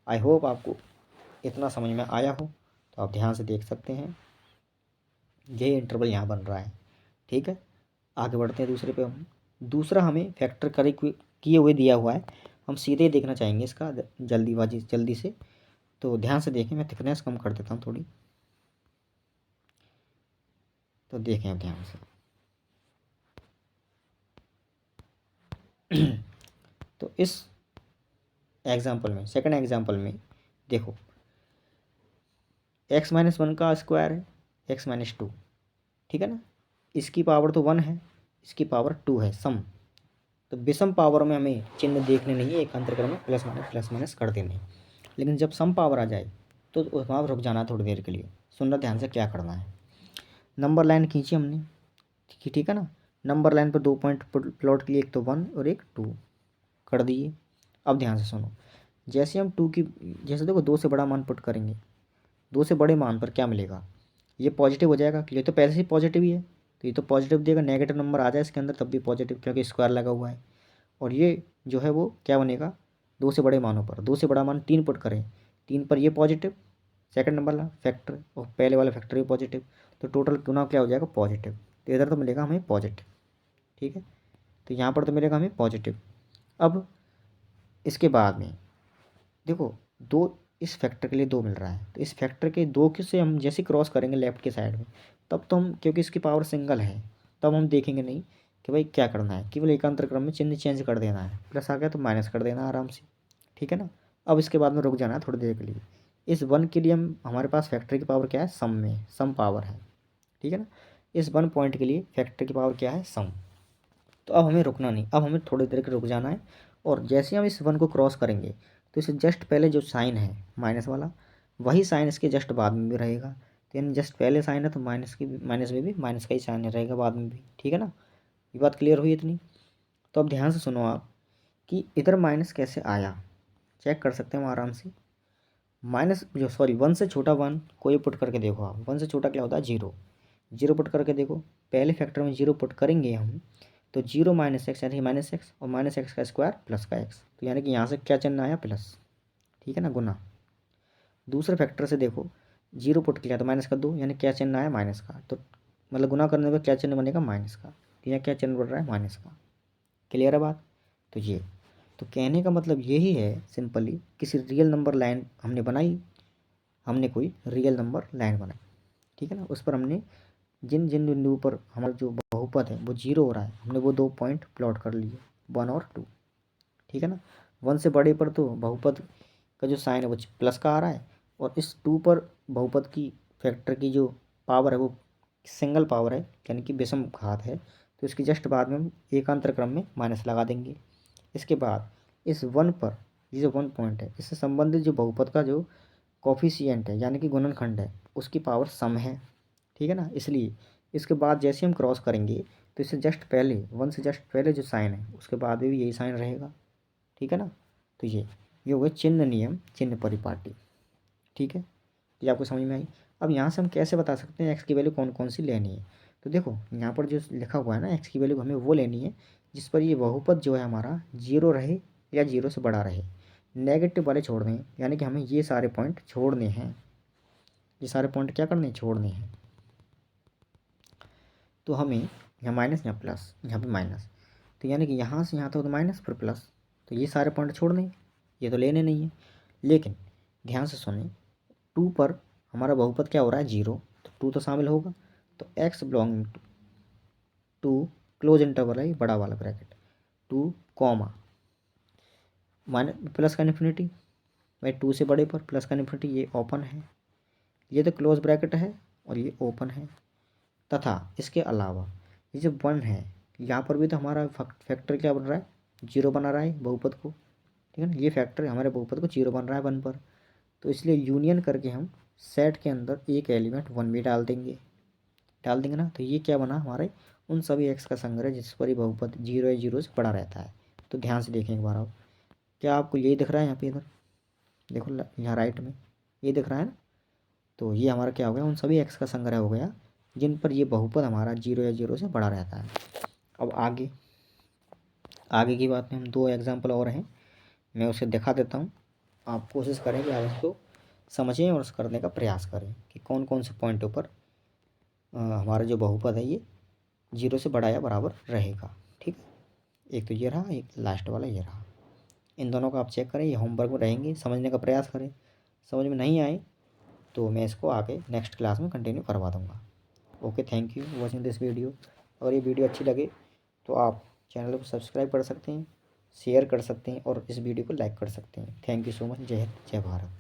आई होप आपको इतना समझ में आया हो, तो आप ध्यान से देख सकते हैं, यही इंटरवल यहाँ बन रहा है, ठीक है। आगे बढ़ते हैं दूसरे पे। हम दूसरा हमें फैक्टर किए हुए दिया हुआ है, हम सीधे ही देखना चाहेंगे इसका, जल्दी से। तो ध्यान से देखें, मैं थिकनेस कम कर देता हूँ थोड़ी, तो देखें अब ध्यान से। तो इस एग्जाम्पल में, सेकंड एग्जाम्पल में देखो, x-1 का स्क्वायर है, x-2, ठीक है ना, इसकी पावर तो 1 है, इसकी पावर 2 है, सम। तो विषम पावर में हमें चिन्ह देखने नहीं है, एक अंतरक्रम में प्लस माइनस कर देने। लेकिन जब सम पावर आ जाए तो वहाँ रुक जाना थोड़ी देर के लिए, सुनना ध्यान से क्या करना है। नंबर लाइन खींची हमने, ठीक है ना, नंबर लाइन पर 2 पॉइंट प्लॉट किए, एक तो 1 और एक 2 कर दिए। अब ध्यान से सुनो, जैसे हम 2 की, जैसे देखो 2 से बड़ा मान पुट करेंगे, 2 से बड़े मान पर क्या मिलेगा, ये पॉजिटिव हो जाएगा, ये तो पहले से ही पॉजिटिव ही है, तो ये तो पॉजिटिव देगा, नेगेटिव नंबर आ जाए इसके अंदर तब भी पॉजिटिव, क्योंकि स्क्वायर लगा हुआ है। और ये जो है वो क्या बनेगा, 2 से बड़े मानों पर, 2 से बड़ा मान 3 पुट करें, 3 पर ये पॉजिटिव, सेकंड नंबर वाला फैक्टर और पहले वाला फैक्टर भी पॉजिटिव, तो टोटल गुना क्या हो जाएगा पॉजिटिव, तो इधर तो मिलेगा हमें पॉजिटिव। ठीक है, तो यहाँ पर तो मिलेगा हमें पॉजिटिव। अब इसके बाद में देखो दो, इस फैक्टर के लिए 2 मिल रहा है, तो इस फैक्टर के 2 के से हम जैसे क्रॉस करेंगे लेफ्ट के साइड में, तब तो हम, क्योंकि इसकी पावर सिंगल है, तब हम देखेंगे नहीं कि भाई क्या करना है, केवल एकांतर क्रम में चिन्ह चेंज कर देना है, प्लस आ गया तो माइनस कर देना आराम से। ठीक है ना, अब इसके बाद में रुक जाना है थोड़ी देर के लिए। इस 1 के लिए हम, हमारे पास फैक्टर की पावर क्या है, सम में, सम पावर है। ठीक है ना, इस 1 पॉइंट के लिए फैक्टर की पावर क्या है, सम। तो अब हमें रुकना नहीं, अब हमें थोड़ी देर के रुक जाना है, और जैसे हम इस 1 को क्रॉस करेंगे तो इसे जस्ट पहले जो साइन है माइनस वाला, वही साइन इसके जस्ट बाद में भी रहेगा, तो यानी जस्ट पहले साइन है तो माइनस की, माइनस में भी माइनस का ही साइन रहेगा बाद में भी। ठीक है ना, ये बात क्लियर हुई इतनी। तो अब ध्यान से सुनो आप कि इधर माइनस कैसे आया, चेक कर सकते हैं हम आराम से। माइनस जो, सॉरी 1 से छोटा 1 कोई पुट करके देखो आप, 1 से छोटा क्या होता है 0, 0 पुट करके देखो, पहले फैक्टर में 0 पुट करेंगे हम, तो 0 माइनस एक्स यानी माइनस एक्स, और माइनस एक्स का स्क्वायर प्लस का एक्स, तो यानी कि यहाँ से क्या चिन्ह आया, प्लस। ठीक है ना, गुना। दूसरे फैक्टर से देखो, 0 पुट किया तो माइनस का 2, यानी क्या चिन्ह आया, माइनस का, तो मतलब गुना करने पर क्या चिन्ह बनेगा, माइनस का, तो यहाँ क्या चिन्ह बन रहा है, माइनस का। क्लियर है बात। तो ये, तो कहने का मतलब यही है सिंपली, किसी रियल नंबर लाइन हमने बनाई, हमने कोई रियल नंबर लाइन बनाई। ठीक है ना, उस पर हमने जिन जिन बिंदुओं पर हमारा जो बहुपद है वो 0 हो रहा है, हमने वो 2 पॉइंट प्लॉट कर लिए, 1 और 2। ठीक है ना, 1 से बड़े पर तो बहुपद का जो साइन है वो प्लस का आ रहा है, और इस 2 पर बहुपद की फैक्टर की जो पावर है वो सिंगल पावर है, यानी कि विषम घात है, तो इसके जस्ट बाद में हम एकांतर क्रम में माइनस लगा देंगे। इसके बाद इस 1 पर, ये जो 1 पॉइंट है, इससे संबंधित जो बहुपद का जो कॉफिशिएंट है यानी कि गुणनखंड है, उसकी पावर सम है। ठीक है ना, इसलिए इसके बाद जैसे हम क्रॉस करेंगे तो इससे जस्ट पहले, 1 से जस्ट पहले जो साइन है उसके बाद भी यही साइन रहेगा। ठीक है ना, तो ये हो गया चिन्ह नियम, चिन्ह परिपाटी। ठीक है, ये आपको समझ में आई। अब यहाँ से हम कैसे बता सकते हैं एक्स की वैल्यू कौन कौन सी लेनी है, तो देखो यहाँ पर जो लिखा हुआ है ना, एक्स की वैल्यू हमें वो लेनी है जिस पर ये बहुपद जो है हमारा 0 रहे या 0 से बड़ा रहे, नेगेटिव वाले छोड़ दें, यानी कि हमें ये सारे पॉइंट छोड़ने हैं, ये सारे पॉइंट क्या करने हैं, छोड़ने हैं। तो हमें यहाँ माइनस, यहाँ प्लस, यहाँ पे माइनस, तो यानी कि यहाँ से यहाँ तक तो माइनस फिर प्लस, तो ये सारे पॉइंट छोड़ने, ये तो लेने नहीं है। लेकिन ध्यान से सुने, 2 पर हमारा बहुपद क्या हो रहा है, 0, तो 2 तो शामिल होगा, तो x belonging to close interval है, बड़ा वाला ब्रैकेट, 2 कॉमा माइनस प्लस का इन्फिनिटी, भाई 2 से बड़े पर प्लस का इन्फिनिटी, ये ओपन है, ये तो क्लोज ब्रैकेट है और ये ओपन है, तथा इसके अलावा ये जो 1 है यहाँ पर भी तो हमारा फैक्टर क्या बन रहा है, 0 बना रहा है बहुपद को। ठीक है ना, ये फैक्टर हमारे बहुपद को 0 बन रहा है 1 पर, तो इसलिए यूनियन करके हम सेट के अंदर एक एलिमेंट 1 भी डाल देंगे, ना, तो ये क्या बना हमारे उन सभी एक्स का संग्रह जिस पर ये बहुपद 0 या 0 से बड़ा रहता है। तो ध्यान से देखें एक बार आप, क्या आपको यही दिख रहा है यहाँ पे, इधर देखो यहाँ राइट में ये दिख रहा है ना, तो ये हमारा क्या हो गया, उन सभी एक्स का संग्रह हो गया जिन पर ये बहुपद हमारा 0 या 0 से बड़ा रहता है। अब आगे, आगे की बात में हम 2 एग्जाम्पल और हैं, मैं उसे दिखा देता हूँ, आप कोशिश करें कि आप इसको समझें और करने का प्रयास करें कि कौन कौन से पॉइंटों पर हमारा जो बहुपद है ये 0 से बड़ा या बराबर रहेगा। ठीक है, एक तो ये रहा, एक लास्ट वाला ये रहा, इन दोनों का आप चेक करें, ये होमवर्क में रहेंगे, समझने का प्रयास करें। समझ में नहीं आए तो मैं इसको आगे नेक्स्ट क्लास में कंटिन्यू करवा दूँगा। Okay, thank you watching this video. अगर ये वीडियो अच्छी लगे तो आप चैनल को सब्सक्राइब कर सकते हैं, शेयर कर सकते हैं और इस वीडियो को लाइक कर सकते हैं। Thank you so much. जय हिंद, जय भारत।